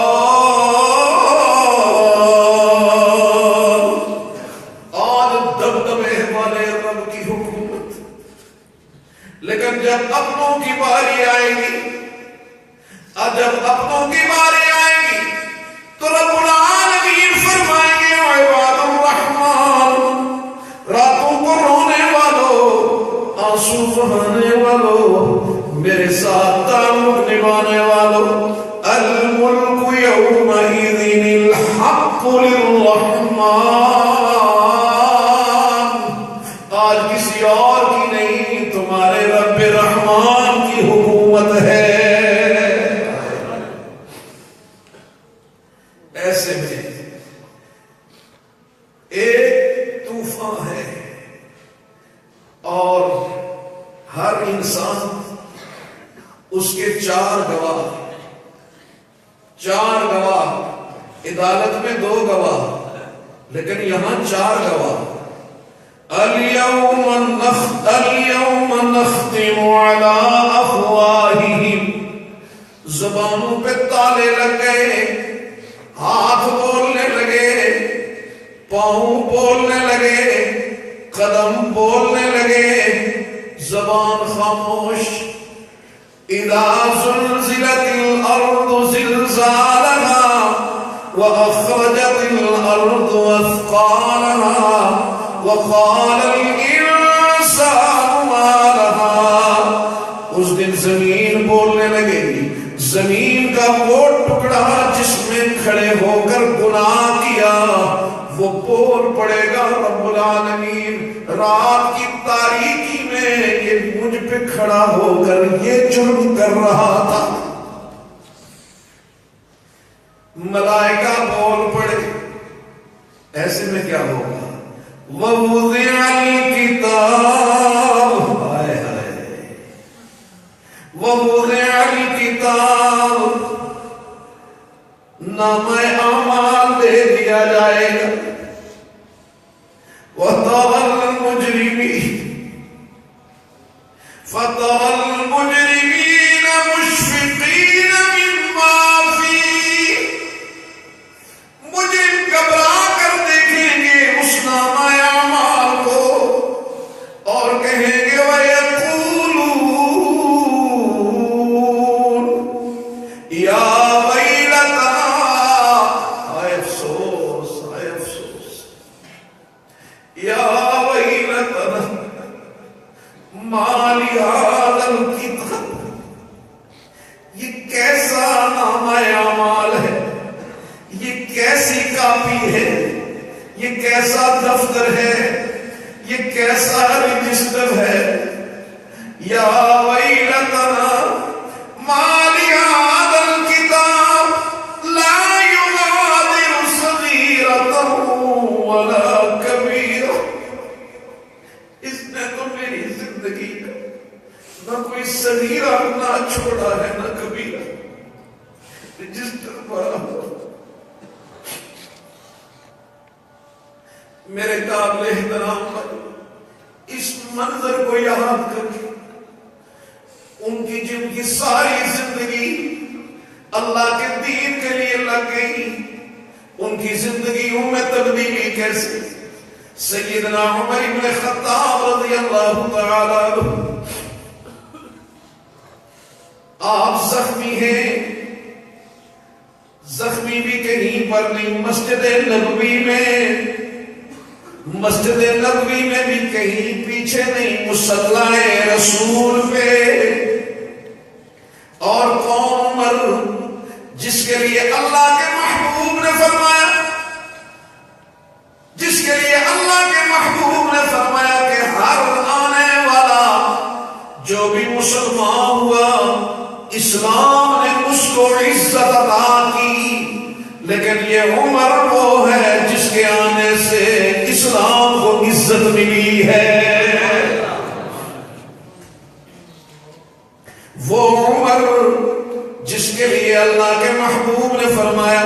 آج دبدبے والے رب کی حکومت. لیکن جب اپنوں کی باری آئے گی، جب اپنوں کی باری آئے گی تو رب العالمین فرمائیں گے عباد الرحمن، راتوں کو رونے والوں، آنسو بہانے والوں، میرے ساتھ تعلق نبھانے والوں، الملک یومئذ الحق للرحمن. آج کسی اور کی نہیں، تمہارے رب رحمان کی حکومت ہے. ایسے میں ایک طوفان ہے اور ہر انسان اس کے چار گواہ. عدالت میں دو گواہ، لیکن یہاں چار گواہ. اليوم نختم على افواہہم. زبانوں پہ تالے لگ گئے، ہاتھ بولنے لگے، پاؤں بولنے لگے، قدم بولنے لگے، زبان خاموش. اذا زلزلت الارض زلزالها واخرجت الارض اثقالها وقال الانسان ما لها. اس دن زمین بولنے لگے گی. زمین کا وہ ٹکڑا جس میں کھڑے ہو کر گناہ کیا وہ بول پڑے گا رب العالمین رات کی تاریکی میں یہ مجھ پہ کھڑا ہو کر یہ جرم کر رہا تھا. ملائکہ بول پڑے. ایسے میں کیا ہوگا؟ وَوُضِعَ الْكِتَابُ. ہائے ہائے. وَوُضِعَ الْكِتَابُ. نامہ اعمال دے دیا جائے گا. وَتَرَى الْمُجْرِمِينَ مُشْفِقِينَ مِمَّا فِيهِ. مجرم گھبرا کر دیکھیں گے اس نامہ اعمال کو اور کہیں گے وَيَقُولُونَ یا ویلتنا. آئے افسوس، آئے افسوس. یا ویلتنا ما لہذا الکتاب. یہ کیسا نامہ اعمال ہے، یہ کیسی کاپی ہے، یہ کیسا دفتر ہے، یہ کیسا رجسٹر ہے. یا ویلتنا ما لہذا الکتاب لا یغادر صغیرۃ ولا کبیرہ. اس نے تو میری زندگی کا نہ کوئی صغیرہ نہ چھوڑا ہے نہ کبیرہ. رجسٹر بڑا ہو. میرے قابل احترام پر اس منظر کو یاد کر کے ان کی جن کی ساری زندگی اللہ کے دین کے لیے لگ گئی، ان کی زندگیوں میں تبدیلی کیسے؟ سیدنا عمر بن خطاب رضی اللہ تعالی عنہ، آپ زخمی ہیں، زخمی بھی کہیں پر نہیں، مسجد نبوی میں بھی کہیں پیچھے نہیں، مصلی رسول پہ۔ اور کون عمر، جس کے لیے اللہ کے محبوب نے فرمایا، کہ ہر آنے والا جو بھی مسلمان ہوا اسلام نے اس کو عزت عطا کی، لیکن یہ عمر وہ ہے جس کے آنے سے اسلام کو عزت ملی ہے۔ وہ عمر جس کے لیے اللہ کے محبوب نے فرمایا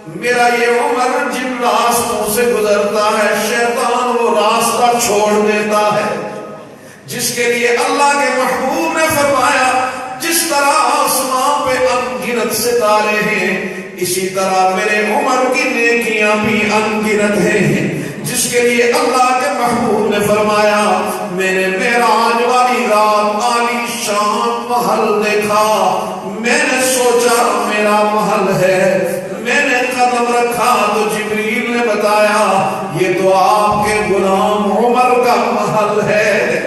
میرا یہ عمر جن راستوں سے گزرتا ہے شیطان وہ راستہ چھوڑ دیتا ہے، جس کے لیے اللہ کے محبوب نے فرمایا جس طرح آسمان پہ انگنت ستارے ہیں اسی طرح میرے عمر کی نیکیاں بھی انگنت ہیں، جس کے لیے اللہ کے محبوب نے فرمایا میں نے معراج والی رات عالی شان محل دیکھا، میں نے سوچا میرا محل ہے، میں نے قدم رکھا تو جبریل نے بتایا یہ تو آپ کے غلام عمر کا محل ہے۔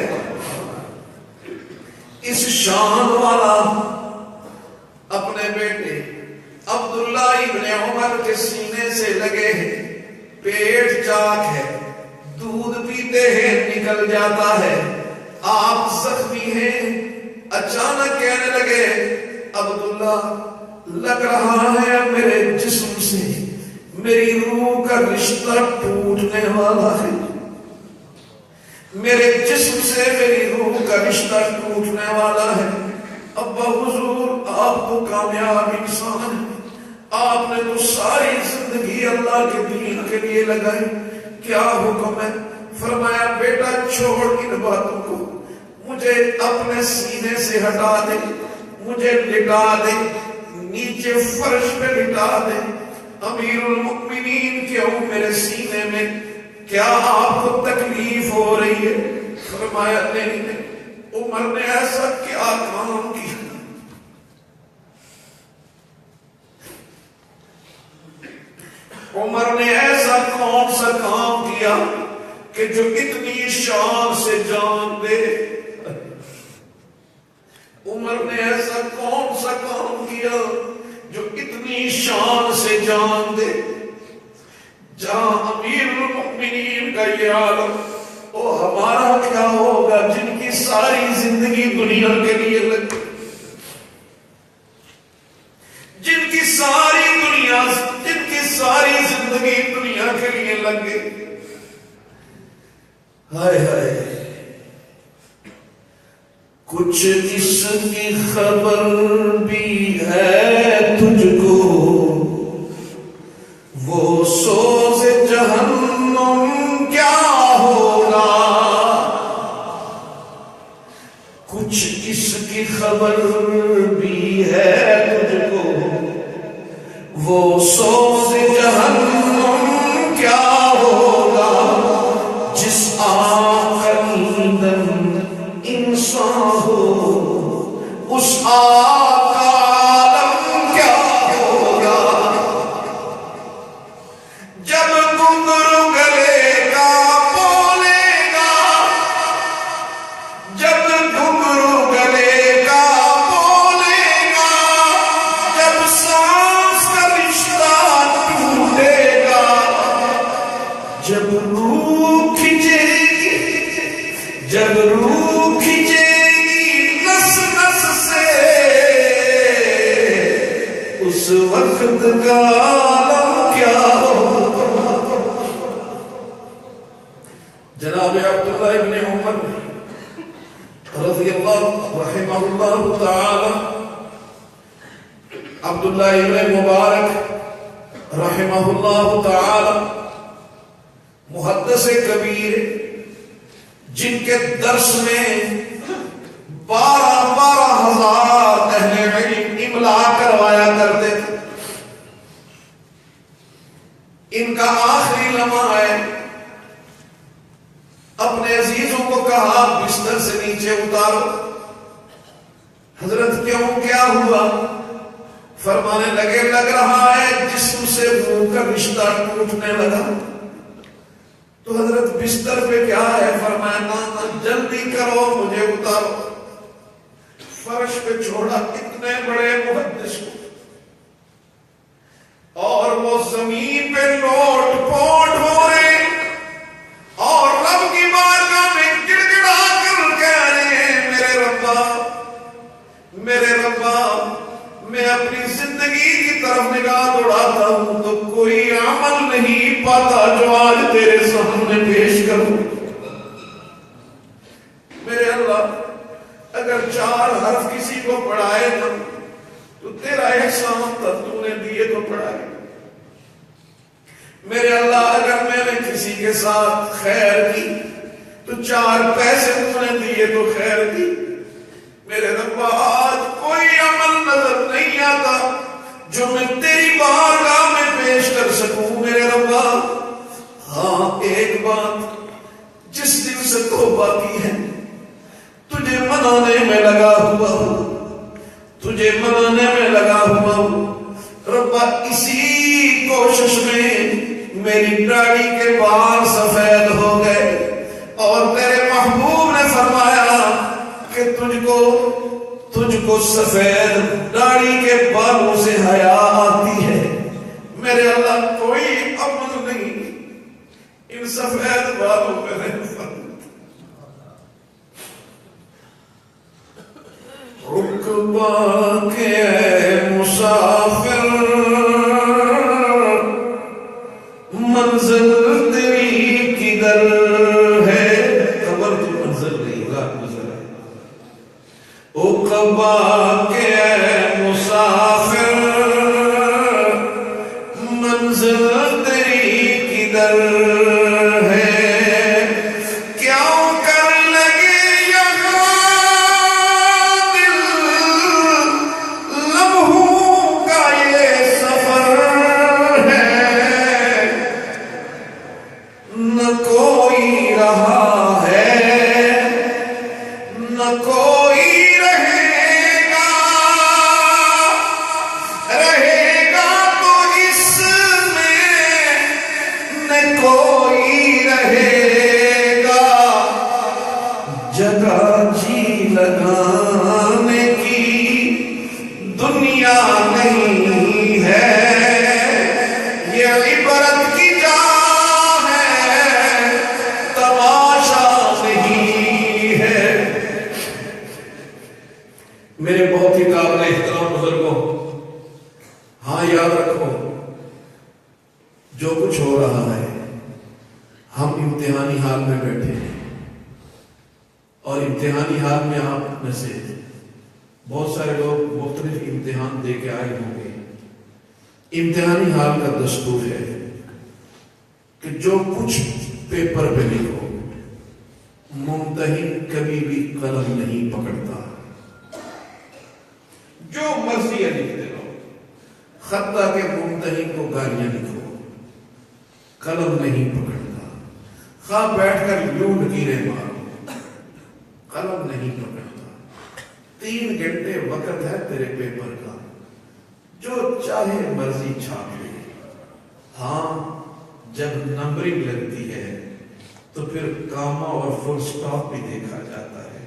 اس شان والا اپنے بیٹے عبداللہ ابن عمر کے سینے سے لگے ہیں، پیٹ چاک ہے، دودھ پیتے ہیں نکل جاتا ہے، آپ زخمی ہیں، اچانک کہنے لگے عبداللہ لگ رہا ہے میرے جسم سے میری روح کا رشتہ ٹوٹنے والا ہے، میرے جسم سے میری روح کا رشتہ ٹوٹنے والا ہے۔ ابا حضور آپ تو کامیاب انسان ہیں، آپ نے تو ساری زندگی اللہ کے دین کے لیے لگائی، کیا حکم ہے؟ فرمایا بیٹا چھوڑ ان باتوں کو، مجھے اپنے سینے سے ہٹا دے، مجھے لٹا دے، نیچے فرش پہ لٹا دے۔ امیر المؤمنین کیوں میرے سینے میں، کیا آپ کو تکلیف ہو رہی ہے؟ فرمایا نہیں۔ عمر نے ایسا کیا کام کیا؟ عمر نے ایسا کون سا کام کیا کہ جو اتنی شان سے جان دے؟ عمر نے ایسا کون سا کام کیا جو اتنی شان سے جان دے؟ جہاں امیر المؤمنین کا یہ عالم، وہ ہمارا کیا ہوگا جن کی ساری زندگی دنیا کے لیے لگی، جن کی ساری زندگی دنیا کے لیے لگ گئی۔ ہائے ہائے، کچھ اس کی خبر بھی ہے تجھ کو، وہ سوز جہنم کیا ہوگا؟ کچھ اس کی خبر بھی ہے تجھ کو، وہ سوز جہنم کیا ہوگا؟ جس آنکھ اندر انسان ہو اس آنکھ کا عالم کیا ہوگا؟ جب گھنگرو گلے کا بولے گا، جب گھنگرو گلے کا بولے گا، جب سانس کا رشتہ ٹوٹے گا، جب روح کھنچے گی، جب روح کھنچے گی نس نس سے، اس وقت کا عالم کیا ہوگا؟ جناب عبداللہ ابن عمر رضی اللہ رحمہ اللہ تعالی، عبداللہ ابن مبارک رحمہ اللہ تعالی محدث کبیر، جن کے درس میں 12,000 اہل علم املا کروایا کرتے ان کا آخری لمحہ ہے. اپنے عزیزوں کو کہا بستر سے نیچے اتارو. حضرت کیوں، کیا ہوا؟ فرمانے لگے لگ رہا ہے جسم سے روح کا رشتہ ٹوٹنے لگا. تو حضرت بستر پہ کیا ہے؟ فرمایا نا جلدی کرو مجھے اتارو. فرش پہ چھوڑا اتنے بڑے محدث کو، اور وہ زمین پہ لوٹ پوٹ ہو رہے اور رب کی بارگاہ میں گڑ گڑا کر کہہ رہے ہیں میرے ربا، میرے ربا، میں اپنی زندگی کی طرف نگاہ دوڑاتا ہوں تو کوئی عمل نہیں پاتا جو آج تیرے سامنے پیش کروں. میرے اللہ، اگر 4 حرف کسی کو پڑھائے نا تو تیرا احسان تھا، تو نے دیے تو پڑھائے. میرے اللہ، اگر میں نے کسی کے ساتھ خیر کی تو 4 پیسے تو نے دیے تو خیر کی. میرے رب، آج کوئی عمل نظر نہیں آتا جو میں تیری بارگاہ میں پیش کر سکوں. میرے رب، ہاں ایک بات جس دن سے توبہ کی ہے تجھے منانے میں لگا ہوا ہوں، تجھے منانے میں لگا ہوا ہوں. ربا، اسی کوشش میں میری داڑھی کے بال سفید ہو گئے اور تیرے محبوب نے فرمایا کہ تجھ کو سفید داڑھی کے بالوں سے حیا آتی ہے. میرے اللہ، کوئی عمل نہیں ان سفید بالوں پہ نہیں. رکبہ کے مسافر منزل تیری کدھر ہے؟ قبر کی منزل نہیں، رات منزل ہے. رکبہ کے مسافر منزل تیری کدھر ہے؟ میرے بہت ہی قابل احترام بزرگوں، ہاں یاد رکھو جو کچھ ہو رہا ہے ہم امتحانی حال میں بیٹھے ہیں، اور امتحانی حال میں آپ میں سے بہت سارے لوگ مختلف امتحان دے کے آئے ہوں گے. امتحانی حال کا دستور ہے کہ جو کچھ پیپر پہ لکھو، ممتحن کبھی بھی قلم نہیں پکڑتا، جو مرضی ہے لکھتے رہو. حتیٰ کہ ممتحن کو گالیاں لکھو، قلم نہیں پکڑتا. خواہ بیٹھ کر یوں لکیریں مارو، قلم نہیں پکڑتا. 3 گھنٹے وقت ہے تیرے پیپر کا، جو چاہے مرضی چھاپ لے. ہاں جب نمبرنگ لگتی ہے تو پھر کاما اور فل سٹاپ بھی دیکھا جاتا ہے.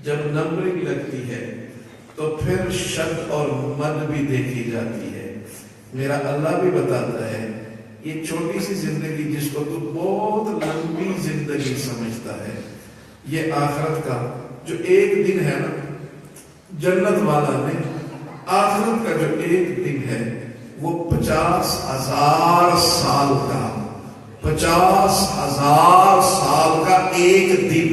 جب نمبرنگ لگتی ہے تو پھر شد اور مد بھی دیکھی جاتی ہے. میرا اللہ بھی بتاتا ہے یہ چھوٹی سی زندگی جس کو تو بہت لمبی زندگی سمجھتا ہے، یہ آخرت کا جو ایک دن ہے نا، جنت والا نے آخرت کا جو ایک دن ہے وہ 50,000 سال کا، 50,000 سال کا ایک دن.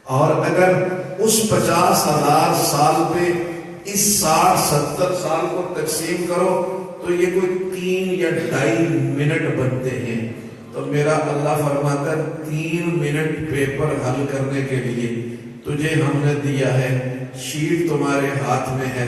اور اگر اس 50,000 سال پہ اس 60-70 سال کو تقسیم کرو تو یہ کوئی 3 یا 2.5 منٹ بنتے ہیں. تو میرا اللہ فرماتا ہے 3 منٹ پیپر حل کرنے کے لیے تجھے ہم نے دیا ہے. شیٹ تمہارے ہاتھ میں ہے،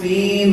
3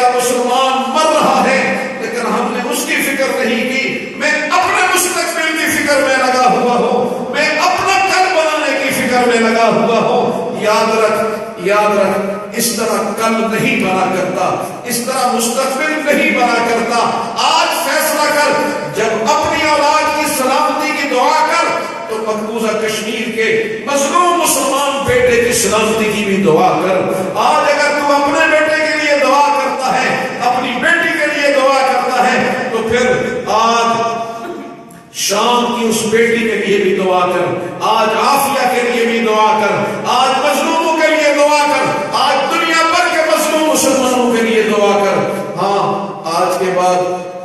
میرا مسلمان مر رہا ہے لیکن ہم نے اس کی فکر نہیں کی. میں اپنے مستقبل کی فکر میں لگا ہوا ہوں, میں اپنا گھر بنانے کی فکر میں لگا ہوا ہوں. یاد رکھ, اس طرح کل نہیں بنا کرتا, اس طرح مستقبل نہیں بنا کرتا. آج فیصلہ کر, جب اپنی اولاد کی سلامتی کی دعا کر تو مقبوضہ کشمیر کے مظلوم مسلمان بیٹے کی سلامتی کی بھی دعا کر. آج اگر تو اپنے بیٹے کے لیے دعا کرتا ہے, اپنی بیٹی کے لیے دعا کرتا ہے, تو پھر آج شام کی اس بیٹی کے لیے بھی دعا کر, آج عافیہ کے لیے بھی دعا کر, آج مظلوموں کے لیے دعا کر, آج دنیا بھر کے مظلوم مسلمانوں کے لیے دعا کر. ہاں, آج کے بعد,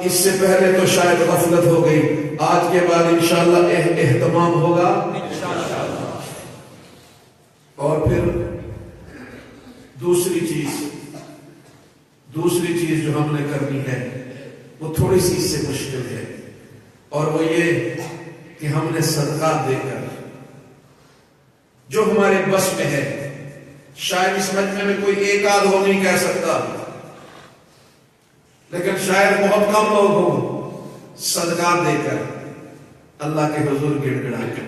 اس سے پہلے تو شاید غفلت ہو گئی, آج کے بعد انشاءاللہ اہتمام ہوگا. اور پھر دوسری چیز جو ہم نے کرنی ہے وہ تھوڑی سی اس سے مشکل ہے, اور وہ یہ کہ ہم نے صدقات دے کر جو ہمارے بس میں ہے, شاید اس مجمع میں کوئی ایک آدھ ہو نہیں کہہ سکتا, لیکن شاید بہت کم لوگ ہوں, صدقات دے کر اللہ کے حضور گڑ گڑا کر.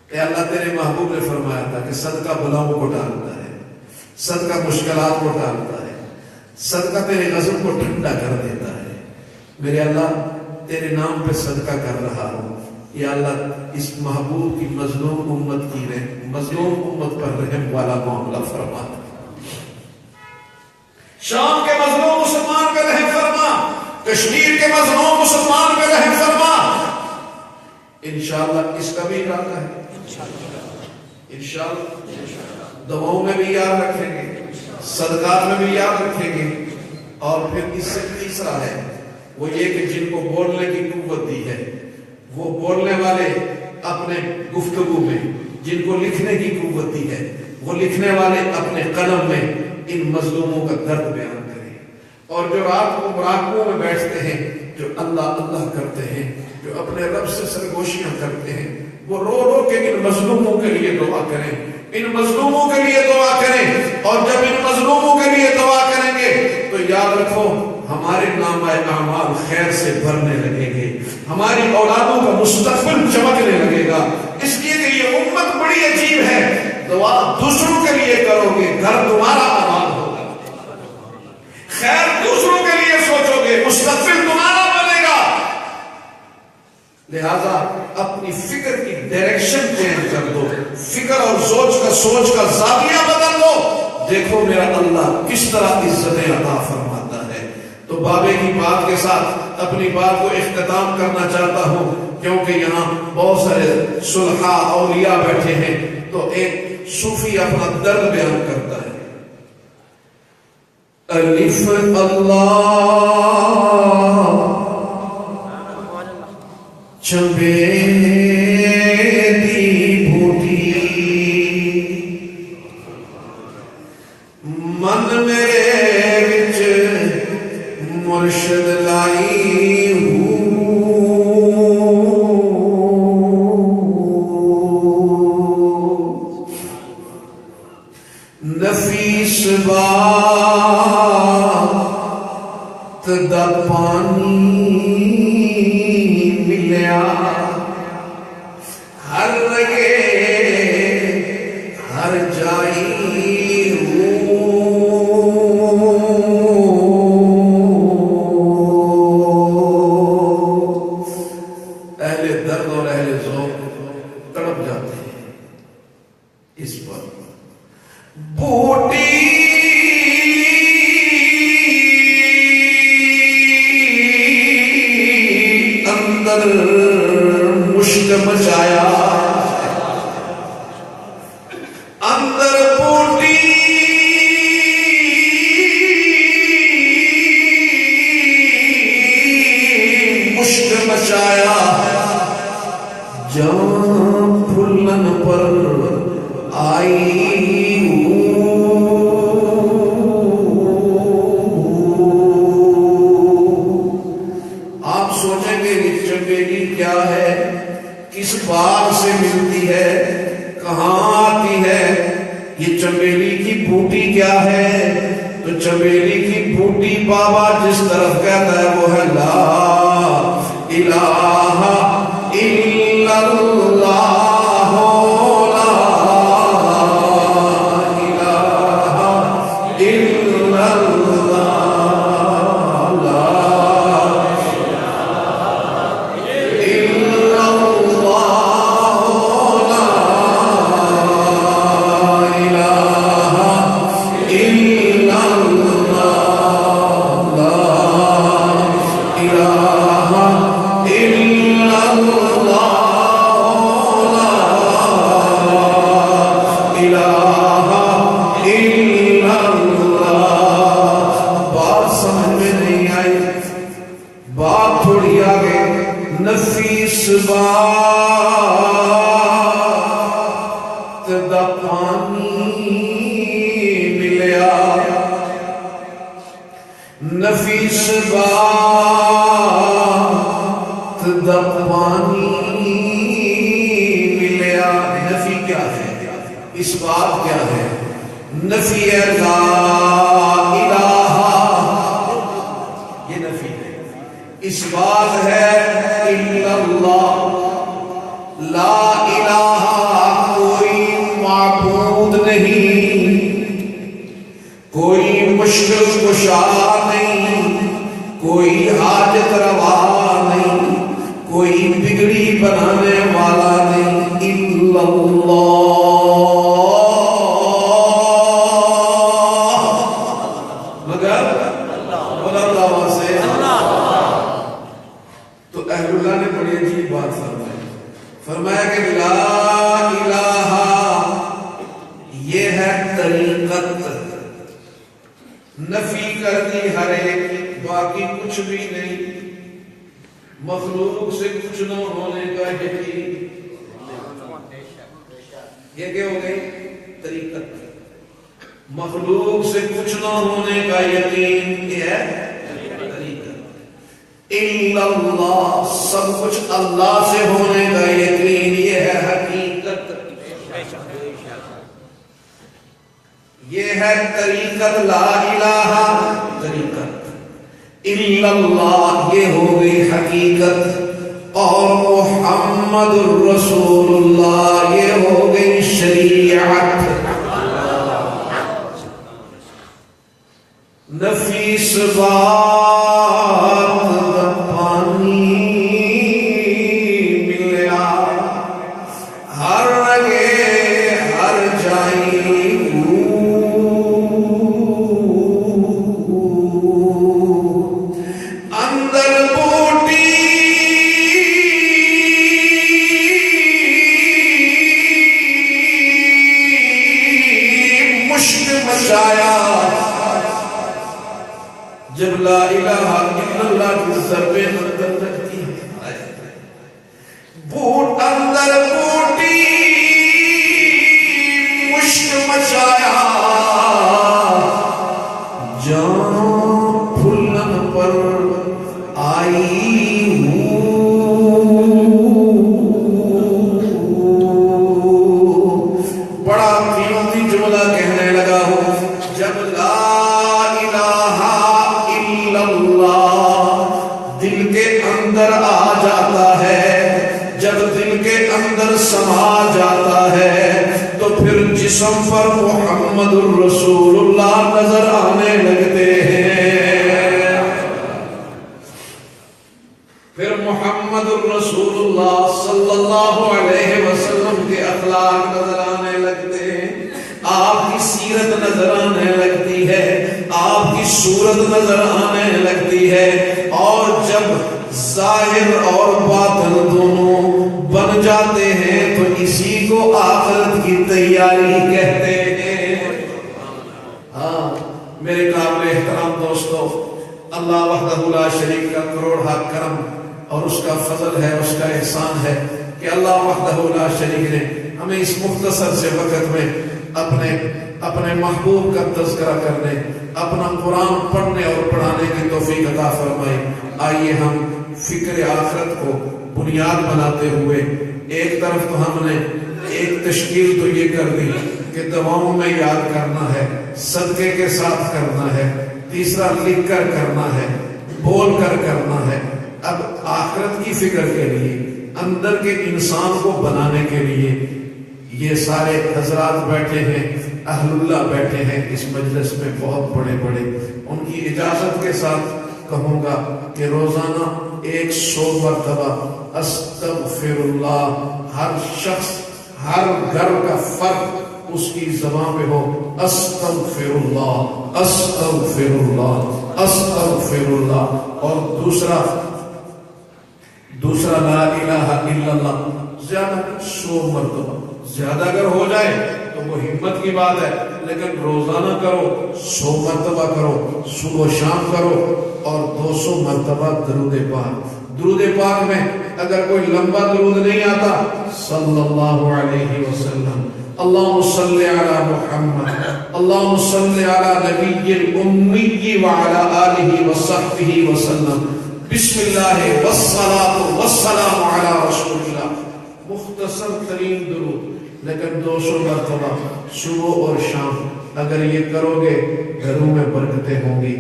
کہ اللہ تیرے محبوب نے فرمایا تھا کہ صدقہ بلاؤں کو ڈالتا ہے, صدقہ مشکلات کو ڈالتا ہے, صدقہ تیرے غضب کو ٹھنڈا کر دیتا ہے. میرے اللہ تیرے نام پہ صدقہ کر رہا ہوں, یا اللہ اس محبوب کی مظلوم امت پر رحم والا معاملہ فرما. شام کے مظلوم مسلمان پہ رحم فرما, کشمیر کے مظلوم مسلمان پہ رحم فرما. انشاءاللہ اس کا بھی ارادہ ہے, انشاءاللہ دعاؤں میں بھی یاد رکھیں گے, صدقات میں بھی یاد رکھیں گے. اور پھر اس سے تیسرا ہے وہ یہ کہ جن کو بولنے کی قوت دی ہے, وہ بولنے والے اپنے گفتگو میں, جن کو لکھنے کی قوت دی ہے وہ لکھنے والے اپنے قلم میں ان مظلوموں کا درد بیان کریں. اور جو رات کو مراقبوں میں بیٹھتے ہیں, جو اللہ اللہ کرتے ہیں, جو اپنے رب سے سرگوشیاں کرتے ہیں, وہ رو رو کے ان مظلوموں کے لیے دعا کریں, ان مظلوموں کے لیے دعا کریں. اور جب ان مظلوموں کے لیے دعا کریں گے تو یاد رکھو ہمارے نامہ اعمال خیر سے بھرنے لگیں گے, ہماری اولادوں کا مستقبل چمکنے لگے گا. اس لیے کہ یہ امت بڑی عجیب ہے, دعا دوسروں کے لیے کرو گے گھر تمہارا آباد ہوگا, خیر دوسروں کے لیے سوچو گے مستقبل تمہارا بنے گا. لہذا اپنی فکر کی ڈائریکشن چینج کر دو, فکر اور سوچ کا زاویہ بدل دو. دیکھو میرا اللہ کس طرح عزتیں عطا فرماتا ہے. تو بابے کی بات کے ساتھ اپنی بات کو اختتام کرنا چاہتا ہوں, کیونکہ یہاں بہت سارے صلحاء اولیاء بیٹھے ہیں. تو ایک صوفی اپنا درد بیان کرتا ہے. الف اللہ چمبے دی بھوٹی من میرے وچ مرشد لائی نفیس بات دا پانی ملیا ہر لگے ہر جائی اہل درد اور اہل ذوق تڑپ جاتے ہیں اس پر. بوٹی اندر مشک مچایا, اندر بوٹی مشک مچایا, جان پھلن پر آئی کیا ہے, کس باغ سے ملتی ہے, کہاں آتی ہے. یہ چمیلی کی بوٹی کیا ہے, تو چمیلی کی بھوٹی بابا جس طرف کہتا ہے وہ ہے لا الہ الا اللہ، لا الہ الا اللہ، لا الا اللہ، لا الہ الا اللہ، لا الہ الا اللہ، لا الہ الا اللہ۔ بات سمجھ میں نہیں آئی، بات تھوڑی آگے، نفیس بات دا پانی ملیا، نفیس بات دا پانی ملیا۔ نفی کیا ہے؟ اس بات کیا ہے؟ نفی ہے لا الہ، یہ نفی ہے۔ اس بات ہے الا اللہ، لا الہ، کوئی معبود نہیں، کوئی مشکل کشا نہیں، کوئی حاجت روا نہیں، کوئی بگڑی بنانے والا نہیں، الا اللہ، مگر اللہ سے تو اہل اللہ نے بڑی عجیب بات فرمائی، فرمایا کہ لا الہ یہ ہے طریقت، نفی کر دی ہر ایک، باقی کچھ بھی نہیں، مخلوق سے کچھ نہ ہونے کا یقین، یہ کیا ہو گئی؟ طریقت، مخلوق سے کچھ نہ ہونے کا یقین، یہ ہے طریقت۔ الا اللہ، سب کچھ اللہ سے ہونے کا یقین، یہ ہے حقیقت، یہ ہے طریقت، لا الہ طریقت، الا اللہ یہ ہو گئی حقیقت، اور محمد الرسول اللہ یہ ہو گئی شریعت۔ نفیس بات دا پانی ملیا، ہر رگے ہر جائی اندر بوٹی مشک مچایا، جب لا الہ الا اللہ کی ضربیں اندر لگتی ہیں، بوٹ اندر بوٹی مشک مچایا، جان پھلن پر آئی بڑا قیمتی جملہ کہنے لگا ہوں، جب لا الہ الا اللہ دل کے اندر آ جاتا ہے، جب دل کے اندر سما جاتا ہے، تو پھر جسم پر محمد الرسول اللہ نظر آنے لگتے ہیں، پھر محمد الرسول اللہ صلی اللہ علیہ وسلم کے اخلاق نظر آنے لگتے ہیں، آپ کی سیرت نظر آنے لگتی ہے، آپ کی صورت نظر آنے لگتی ہے، اور جب ظاہر اور باطن دونوں بن جاتے ہیں تو اسی کو آخرت کی تیاری کہتے ہیں۔ ہاں میرے قابل احترام دوستو، اللہ وحدہ لا شریک کا کروڑا کرم اور اس کا فضل ہے، اس کا احسان ہے کہ اللہ وحدہ لا شریک نے ہمیں اس مختصر سے وقت میں اپنے محبوب کا تذکرہ کرنے، اپنا قرآن پڑھنے اور پڑھانے کی توفیق عطا فرمائی۔ آئیے ہم فکر آخرت کو بنیاد بناتے ہوئے، ایک طرف تو ہم نے ایک تشکیل تو یہ کر دی کہ دعاؤں میں یاد کرنا ہے، صدقے کے ساتھ کرنا ہے، تیسرا لکھ کر کرنا ہے، بول کر کرنا ہے۔ اب آخرت کی فکر کے لیے، اندر کے انسان کو بنانے کے لیے یہ سارے حضرات بیٹھے ہیں، اہل اللہ بیٹھے ہیں اس مجلس میں، بہت بڑے بڑے۔ ان کی اجازت کے ساتھ کہوں گا کہ روزانہ 100 مرتبہ استغفر اللہ، ہر شخص، ہر گھر کا فرد اس کی زبان پہ ہو، استغفر اللہ، استغفر اللہ، استغفر اللہ۔ اور دوسرا لا الہ الا اللہ، زیادہ 100 مرتبہ، زیادہ اگر ہو جائے تو وہ ہمت کی بات ہے، لیکن روزانہ کرو، 100 مرتبہ کرو، صبح و شام کرو، اور 200 مرتبہ درود پاک۔ درود پاک میں اگر کوئی لمبا درود نہیں آتا، صلی اللہ علیہ وسلم، اللہم صلی علی محمد، اللہم صلی علی نبی الامی وعلی آلہ وصحبہ وسلم، بسم اللہ والصلاة والسلام علی رسول اللہ۔ مختصر ترین درود، لیکن 200 مرتبہ صبح اور شام اگر یہ کرو گے، گھروں میں برکتیں ہوں گی،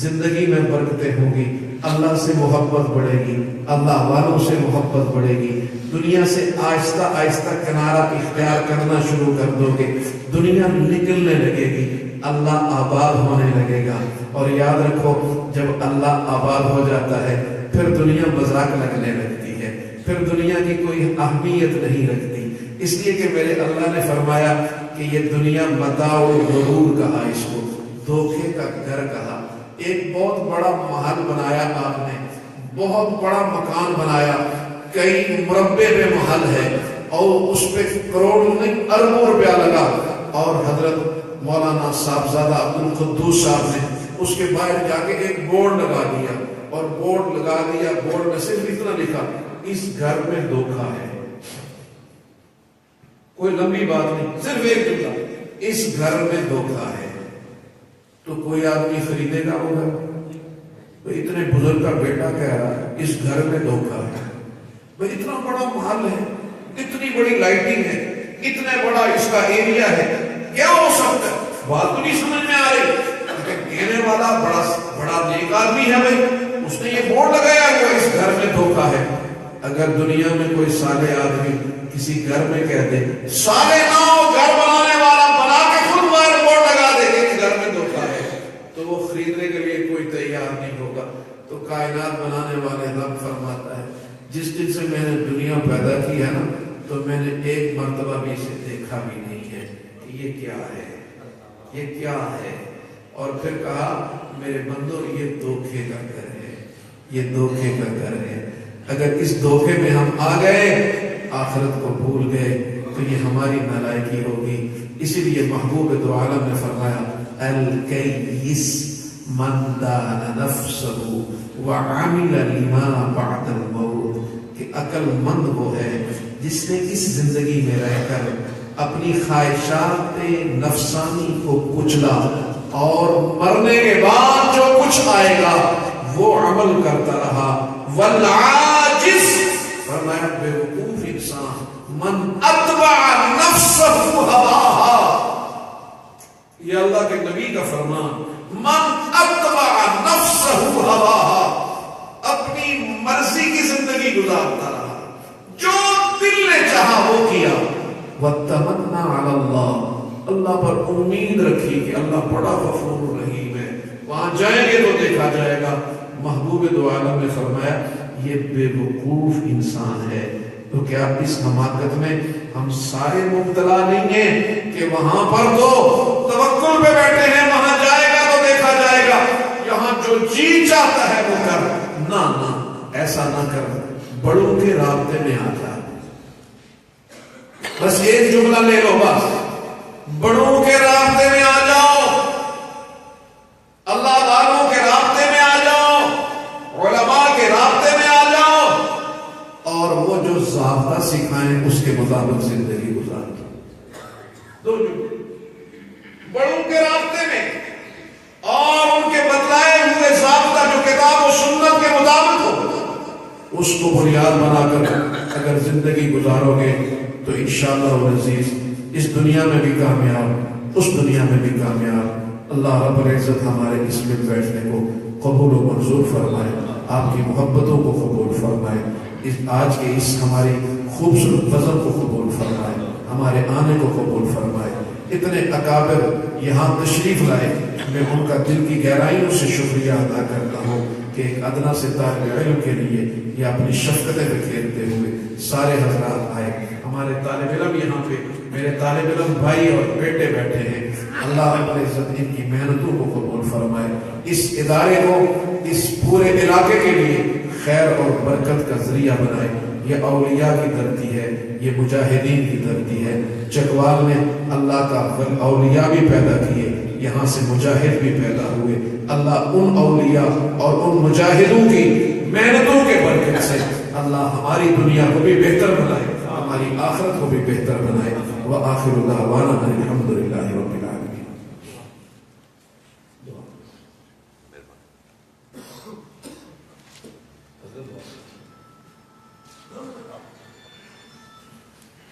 زندگی میں برکتیں ہوں گی، اللہ سے محبت بڑھے گی، اللہ والوں سے محبت بڑھے گی، دنیا سے آہستہ آہستہ کنارہ اختیار کرنا شروع کر دو گے، دنیا نکلنے لگے گی، اللہ آباد ہونے لگے گا۔ اور یاد رکھو، جب اللہ آباد ہو جاتا ہے پھر دنیا مذاق لگنے لگتی ہے، پھر دنیا کی کوئی اہمیت نہیں رکھتی۔ اس لیے کہ میرے اللہ نے فرمایا کہ یہ دنیا متاع الغرور کہا، اس کو دھوکے کا گھر کہا۔ ایک بہت بڑا محل بنایا آپ نے، بہت بڑا مکان بنایا، کئی مربع پہ محل ہے، اور اس پہ کروڑوں نہیں اربوں روپیہ لگا، اور حضرت مولانا صاحبزادہ عبد القدوس صاحب نے اس کے باہر جا کے ایک بورڈ لگا دیا، اور بورڈ لگا دیا، بورڈ میں صرف اتنا لکھا، اس گھر میں دھوکہ ہے۔ کوئی لمبی بات نہیں، صرف ایک جملہ، اس گھر میں دھوکہ ہے۔ تو کوئی آدمی خریدے گا وہ گھر؟ بھئی اتنے بزرگ کا بیٹا کہہ رہا ہے اس گھر میں دھوکہ ہے، بھئی اتنا بڑا محل ہے، اتنی بڑی لائٹنگ ہے، اتنا بڑا اس کا ایریا ہے، کیا ہو سکتا ہے؟ بات تو نہیں سمجھ میں آ رہی، لیکن کہنے والا بڑا نیک آدمی ہے، بھئی اس نے یہ بورڈ لگایا ہوا اس گھر میں دھوکہ ہے۔ اگر دنیا میں کوئی صالح آدمی کسی گھر میں کہہ دے، صالح نہ ہو، گھر بنانے والا بنا کے خود باہر بورڈ لگا دے کہ گھر میں دھوکہ ہے، تو وہ خریدنے کے لیے کوئی تیار نہیں ہوگا۔ تو کائنات بنانے والے رب فرماتا ہے، جس دن سے میں نے دنیا پیدا کی ہے نا، تو میں نے ایک مرتبہ بھی اسے دیکھا بھی نہیں ہے کہ یہ کیا ہے، یہ کیا ہے۔ اور پھر کہا، میرے بندو یہ دھوکے کا گھر ہے، یہ دھوکے کا گھر ہے۔ اگر اس دھوکے میں ہم آ گئے، آخرت کو بھول گئے، تو یہ ہماری نالائکی ہوگی۔ اسی لیے محبوب دو عالم نے فرمایا، الکیس من دان نفسہ وعمل لما بعد الموت، کہ عقل مند وہ ہے جس نے اس زندگی میں رہ کر اپنی خواہشات نفسانی کو کچلا، اور مرنے کے بعد جو کچھ آئے گا وہ عمل کرتا رہا۔ والعاجز، فرمایا بے وقوف انسان، من اتبع نفسہ ہواہا، یہ اللہ کے نبی کا فرمان، من اتبع نفسہ ہواہا، اپنی مرضی کی زندگی گزارتا رہا، جو دل نے چاہا وہ کیا۔ وَتَمَنَّا عَلَى اللَّهِ، اللہ پر امید رکھی کہ اللہ بڑا غفور رحیم ہے، وہاں جائیں گے تو دیکھا جائے گا۔ محبوب دو عالم نے فرمایا، یہ بے وقوف انسان ہے۔ تو کیا اس حماقت میں ہم سارے مبتلا نہیں ہیں کہ وہاں پر تو توکل پہ بیٹھے ہیں، وہاں جائے گا تو دیکھا جائے گا، یہاں جو جی چاہتا ہے وہ کر؟ نہ نہ، ایسا نہ کر، بڑوں کے رابطے میں آ جا۔ بس ایک جملہ لے لو، بس بڑوں کے رابطے میں آ جاؤ، اللہ والوں کے رابطے میں آ جاؤ، علماء کے رابطے میں آ جاؤ، اور وہ جو ضابطہ سکھائیں اس کے مطابق زندگی گزار۔ دو جملے، بڑوں کے رابطے میں اور ان کے بتلائے ہوئے ضابطہ جو کتاب و سنت کے مطابق ہو، اس کو بنیاد بنا کر اگر زندگی گزارو گے تو انشاءاللہ العزیز اس دنیا میں بھی کامیاب، اس دنیا میں بھی کامیاب۔ اللہ رب العزت ہمارے اس میں بیٹھنے کو قبول و منظور فرمائے، آپ کی محبتوں کو قبول فرمائے، آج کے اس ہماری خوبصورت نظر کو قبول فرمائے، ہمارے آنے کو قبول فرمائے۔ اتنے اکابر یہاں تشریف لائے، میں ان کا دل کی گہرائیوں سے شکریہ ادا کرتا ہوں کہ ایک ادنا سے طالب علم کے لیے یہ اپنی شفقتیں بکھیرتے ہوئے سارے حضرات آئے۔ ہمارے طالب علم یہاں پہ میرے طالب علم بھائی اور بیٹے بیٹھے ہیں، اللہ رب العزت ان کی محنتوں کو قبول فرمائے، اس ادارے کو اس پورے علاقے کے لیے خیر اور برکت کا ذریعہ بنائے۔ یہ اولیاء کی دھرتی ہے، یہ مجاہدین کی دھرتی ہے۔ چکوال نے اللہ کا اولیاء بھی پیدا کیے، یہاں سے مجاہد بھی پیدا ہوئے۔ اللہ ان اولیاء اور ان مجاہدوں کی محنتوں کے برکت سے اللہ ہماری دنیا کو بھی بہتر بنائے، ہماری آخرت کو بھی بہتر بنائے۔ وآخر دعوانا ان الحمد للہ رب العالمین۔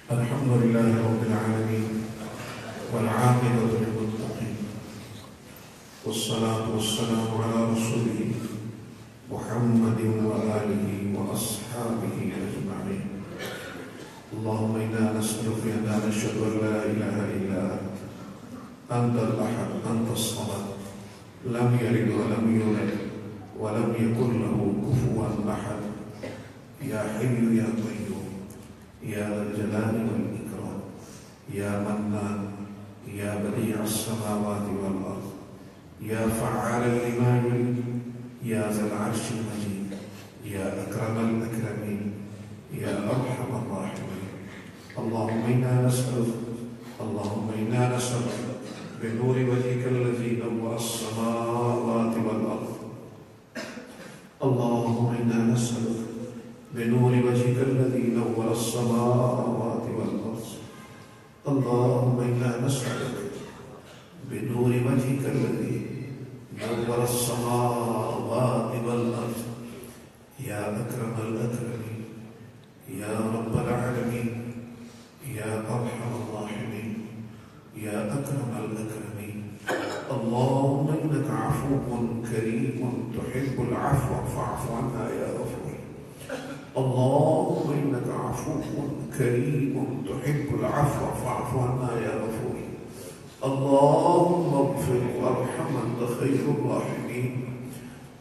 الحمد للہ رب العالمین والعاقبۃ للمتقین والصلاة والسلام علی رسولہ محمد وآلہ وأصحابہ أجمعین۔ اللهم إنا نسألك بأننا نشهد أن لا إله إلا أنت الأحد أنت الصمد لم يلد ولم يولد ولم يكن له كفوا أحد يا حي يا قيوم يا ذا الجلال والإكرام يا منان يا بديع السماوات والأرض يا فعالا لما يريد يا ذا العرش المجيد يا أكرم الأكرمين يا أرحم الراحمين۔ اللهم إنا نسألك بنور وجهك الذي نور السماوات والأرض اللهم إنا نسألك بنور وجهك الذي نور السماوات والأرض اللهم إنا نسألك بنور وجهك الذي نور السماوات والأرض يا أكرم الأكرمين يا رب العالمين يا أرحم الراحمين يا أكرم الأكرمين۔ اللهم إنك عفو كريم تحب العفو فاعف عنا يا غفور۔ اللهم إنك عفو كريم تحب العفو فاعف عنا يا غفور۔ اللهم اغفر وارحم أنت خير الراحمين۔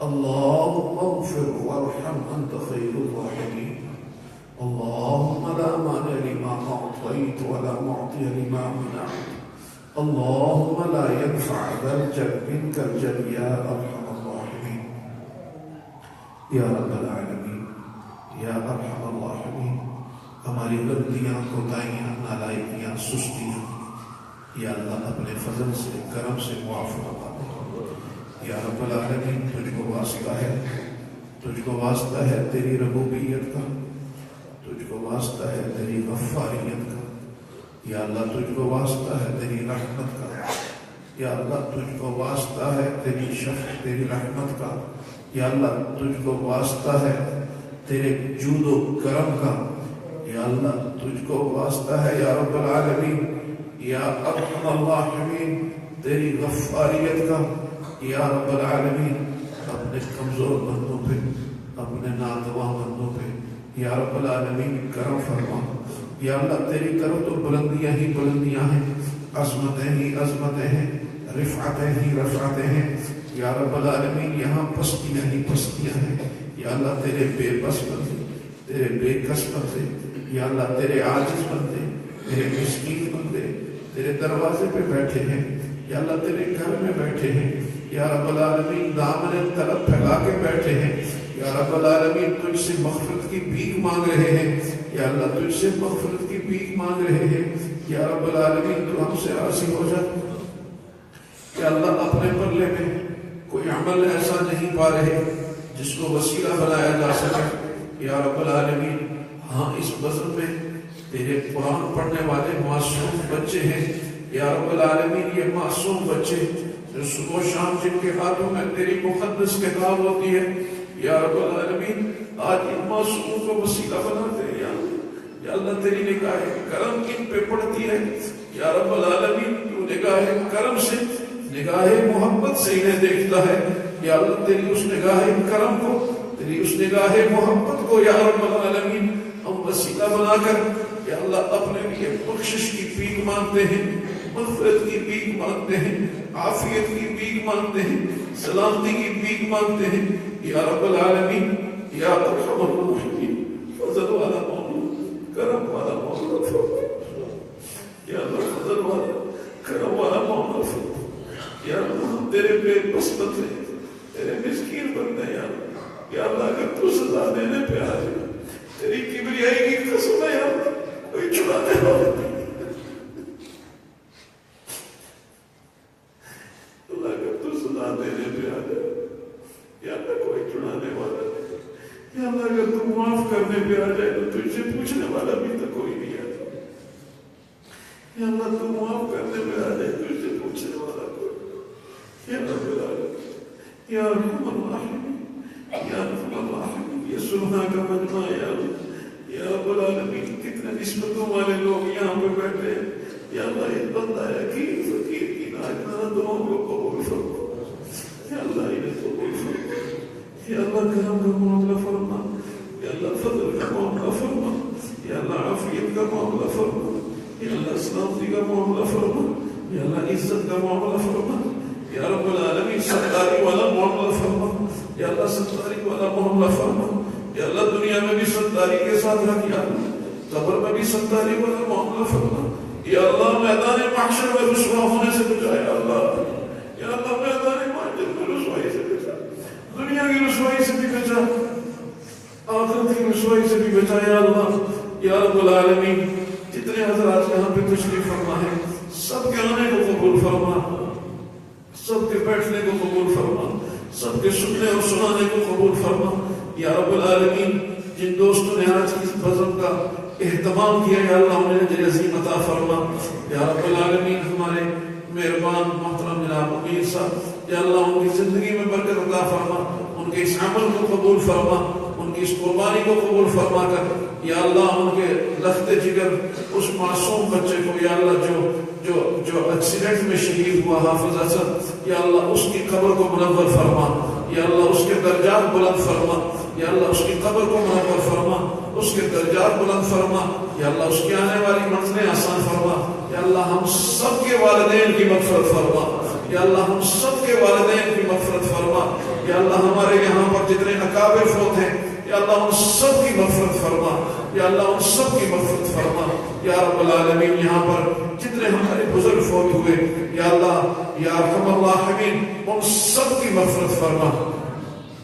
اللهم اغفر وارحم أنت خير الراحمين۔ اللهم لا مانع لما أعطيت ولا معطي لما منعت، اللهم لا ينفع ذا الجد منك الجد يا أرحم الراحمين یا رب العالمین یا ارحم الراحمین۔ ہماری غلطیاں، کوتاہیاں، نالائکیاں، سستیاں یا اللہ اپنے فضل سے، کرم سے معاف فرما دے۔ یا رب العالمین تجھ کو واسطہ ہے، تجھ کو واسطہ ہے تیری ربوبیت کا، تجھ کو واسطہ ہے تیری غفاریت کا، یا اللہ تجھ کو واسطہ ہے تیری رحمت کا، یا اللہ تجھ کو واسطہ ہے تیری شفقت، تیری رحمت کا، یا اللہ تجھ کو واسطہ ہے تیرے جود و کرم کا، یا اللہ تجھ کو واسطہ ہے یا رب العالمین یا ارحم الراحمین تیری غفاریت کا۔ یا رب العالمین اپنے کمزور بندوں پہ، اپنے ناتواں بندوں پہ یا رب العالمین کرم فرما۔ یا اللہ تیری طرف تو بلندیاں ہی بلندیاں ہیں، عظمتیں ہی عظمتیں ہیں، رفعتیں ہی رفعتیں ہیں۔ یا رب العالمین یہاں پستیاں ہی پستیاں ہیں۔ یا اللہ تیرے بے بس بندے، تیرے بے کس بندے، یا اللہ تیرے عاجز بندے، تیرے مسکین بندے تیرے دروازے پہ بیٹھے ہیں، یا اللہ تیرے گھر میں بیٹھے ہیں۔ یا رب العالمین دامن طلب پھیلا کے بیٹھے ہیں۔ یا رب العالمین تجھ سے مغفرت کی بھیک مانگ رہے ہیں، یا اللہ تجھ سے مغفرت کی بھیک مانگ رہے ہیں۔ یا رب العالمین تو ہم سے راضی ہو جا۔ یا اللہ اپنے پلے میں کوئی عمل ایسا نہیں پا رہے جس کو وسیلہ بنایا جا سکے۔ یا رب العالمین ہاں اس بزم میں تیرے قرآن پڑھنے والے معصوم بچے ہیں۔ یا رب العالمین یہ معصوم بچے جو صبح و شام جن کے ہاتھوں میں تیری مقدس کتاب ہوتی ہے، یا رب العالمین آج ان معصوموں کو وسیلہ بناتے ہیں۔ یا اللہ تیری نگاہ کرم ان پہ پڑتی ہے۔ یا رب العالمین تو نگاہ کرم سے نگاہ محبت سے انہیں دیکھتا ہے. یا اللہ تیری اس نگاہ کرم کو، تیری اس نگاہ محبت کو یا رب العالمین ہم وسیلہ بنا کر یا اللہ اپنے لیے بخشش کی بھیک مانگتے ہیں، مغفرت کی بھیک مانگتے ہیں، عافیت کی بھیک مانگتے ہیں، سلامتی کی بھیک مانگتے ہیں. یا رب العالمین یا ارحم الراحمین فضل والا مولا، کرم والا مولا، یا اللہ فضل والا کرم والا مولا، یا اللہ ہم تیرے بے بس بندے، تیرے مسکین بندے. یا اللہ اگر تو سزا دینے پہ آ جائے تیری کبریائی کی قسم ہے یا اللہ کوئی چھڑانے والا نہیں. اللہ اگر تو سزا دینے پہ آ جائے یا اللہ کوئی چھڑانے والا نہیں. یا اللہ اگر تو معاف کرنے پہ آ جائے تو تجھ سے پوچھنے والا بھی تو کوئی نہیں آتا. یا اللہ تو معاف کرنے پہ آ جائے تجھ سے پوچھنے والا کوئی. یا رب العالمین یا ارحم الراحمین یا رب العالمین یہ سلحا کا مجمع یا اللہ، یا رب العالمین کتنے نسبتوں والے لوگ یہاں پہ بیٹھے ہیں. یا اللہ یہ بندہ یقین فقیر کی ناجنہ دعاؤں کو قبول فرما. یا اللہ انہیں قبول فرما. یا اللہ کرم کا معاملہ فرما. یا اللہ فضل کا معاملہ فرما. یا اللہ عافیت کا معاملہ فرما. یا اللہ سلامتی کا معاملہ فرما. یا اللہ عزت کا معاملہ فرما. یا رب العالمین ستاری والا معاملہ فرما. یا اللہ ستاری والا معاملہ فرما. یا اللہ دنیا میں بھی ستاری کے ساتھ رکھ، یا اللہ قبر میں بھی ستاری والا معاملہ فرما. یا اللہ میدان محشر میں رسوا ہونے سے بچا. یا اللہ یا اللہ میدان محشر میں رسوائی سے بچا، دنیا کی رسوائی سے بھی بچا، آخرت کی رسوائی سے بھی بچا. یا اللہ یا رب العالمین جتنے حضرات یہاں پہ تشریف فرما ہے سب کے آنے کو قبول فرما، سب کے بیٹھنے کو قبول فرما، سب کے سننے اور سنانے کو قبول فرما. یا رب العالمین جن دوستوں نے آج اس بزم کا اہتمام کیا یا اللہ انہیں اجر عظیم عطا فرما. یا رب العالمین ہمارے مہربان محترم جناب امیر صاحب یا اللہ ان کی زندگی میں برکت عطا فرما، ان کے اس عمل کو قبول فرما، ان کی اس قربانی کو قبول فرما کر یا اللہ ان کے لخت جگر اس معصوم بچے کو یا اللہ جو ایکسیڈنٹ میں شہید ہوا حافظ حسن یا اللہ اس کی قبر کو منور فرما. یا اللہ اس کے درجات بلند فرما. یا اللہ اس کی قبر کو منور فرما، اس کے درجات بلند فرما. یا اللہ اس کی آنے والی منزلیں آسان فرما. یا اللہ ہم سب کے والدین کی مغفرت فرما. یا اللہ ہم سب کے والدین کی مغفرت فرما. یا اللہ ہمارے یہاں پر جتنے اکابر فوت ہیں یا اللہ ان سب کی مغفرت فرما. یا اللہ ان سب کی مغفرت فرما. یا رب العالمین یہاں پر جتنے ہمارے بزرگ فوت ہوئے یا اللہ یا ارحم الراحمین ان سب کی مغفرت فرما.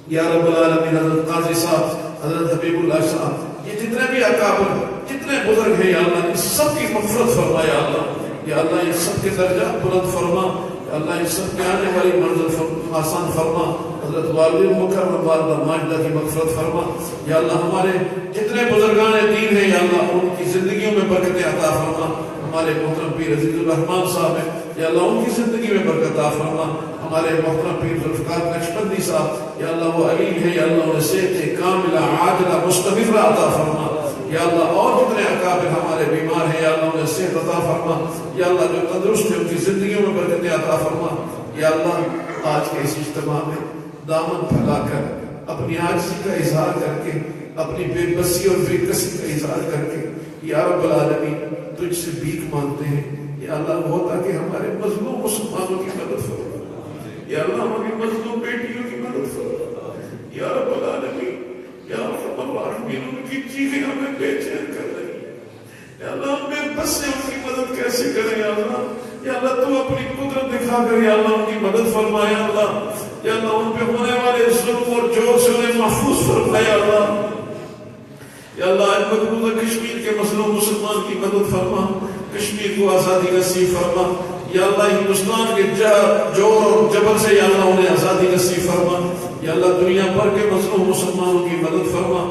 یا رب العالمین حضرت قاضی صاحب، حضرت حبیب اللہ صاحب، یہ جتنے بھی اکابر جتنے بزرگ ہیں یا اللہ ان سب کی مغفرت فرما. یا اللہ یا اللہ یہ سب کے درجات بلند فرما. یا اللہ ان سب کے آنے والی منزل آسان فرما. حضرت والد مکرم والدہ ماجدہ کی مغفرت فرما. یا اللہ ہمارے جتنے بزرگان دین ہیں یا اللہ ان کی زندگیوں میں برکت عطا فرما. ہمارے محترم پیر عزیز الرحمان صاحب ہیں یا اللہ ان کی زندگی میں برکت عطا فرما. ہمارے محترم پیر ذوالفقار نقشبندی صاحب یا اللہ وہ علیم ہے یا اللہ انہیں صحت کاملہ عاجلہ مستمرہ عطا فرما. یا اللہ اور جتنے اکابر ہمارے بیمار ہیں یا اللہ انہیں صحت عطا فرما. یا اللہ جو تندرست ہیں ان کی زندگیوں میں برکت عطا فرما. یا اللہ آج کے اس اجتماع میں دامن پھیلا کر اپنی عاجزی کا اظہار کر کے اپنی بے بسی اور بے کسی کا اظہار کر کے یا رب العالمین تجھ سے بھیک مانگتے ہیں. یا اللہ وہ تاکہ ہمارے مظلوم مسلمانوں کی مدد فرما. یا اللہ ہماری مظلوم بیٹیوں کی مدد فرما. یا رب العالمین یا رب العالمین ان کی چیزیں ہمیں بے چین کر رہی ہیں. یا اللہ ہمیں بس سے ان کی مدد کیسے کریں. یا اللہ تو اپنی قدرت دکھا کر یا اللہ ان کی مدد فرما. یا اللہ ان پہ ہونے والے ظلم اور جور سے انہیں محفوظ فرما. یا اللہ آج مقبوضہ کشمیر کے مظلوم مسلمان کی مدد فرما، کشمیر کو آزادی نصیب فرما. یا اللہ ہندوستان کے جور اور جبر سے یا اللہ انہیں آزادی نصیب فرما. یا اللہ دنیا بھر کے مظلوم مسلمانوں کی مدد فرما.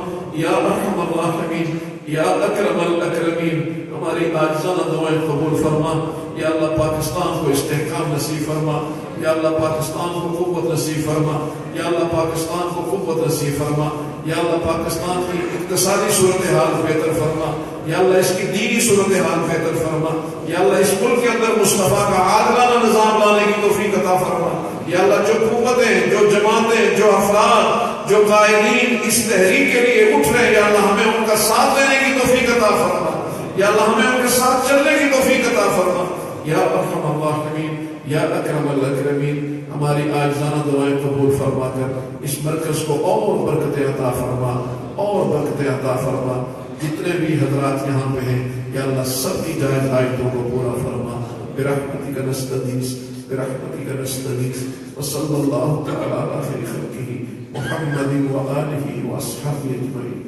یا ارحم الراحمین یا اکرم الاکرمین ہماری عاجزانہ دعائیں قبول فرما. یا اللہ پاکستان کو استحکام نصیب فرما. یا اللہ پاکستان کو قوت نصیب فرما. یا اللہ پاکستان کو قوت نصیب فرما. یا اللہ پاکستان کی اقتصادی صورتحال بہتر فرما، یا اللہ اس کی دینی صورتحال بہتر فرما، یا اللہ اس ملک کے اندر مصطفیٰ کا عادلانہ نظام لانے کی توفیق عطا فرما، یا اللہ جو قوتیں، جو جماعتیں، جو افراد، جو قائدین اس تحریک کے لیے اٹھ رہے ہیں، یا اللہ ہمیں ان کا ساتھ دینے کی توفیق عطا فرما، یا اللہ ہمیں ان کے ساتھ چلنے کی توفیق عطا فرما، یا ارحم الراحمین، یا اکرم الاکرمین، ہماری عاجزانہ دعائیں قبول فرما کر اس مرکز کو اور برکتیں عطا فرما، اور برکتیں عطا فرما۔ جتنے بھی حضرات یہاں پہ ہیں یا اللہ سب کی جائز حاجتوں کو پورا فرما، برحمتک نستغیث برحمتک نستغیث، وصلی اللہ تعالی علی خیر خلقہ محمد وآلہ واصحابہ اجمعین۔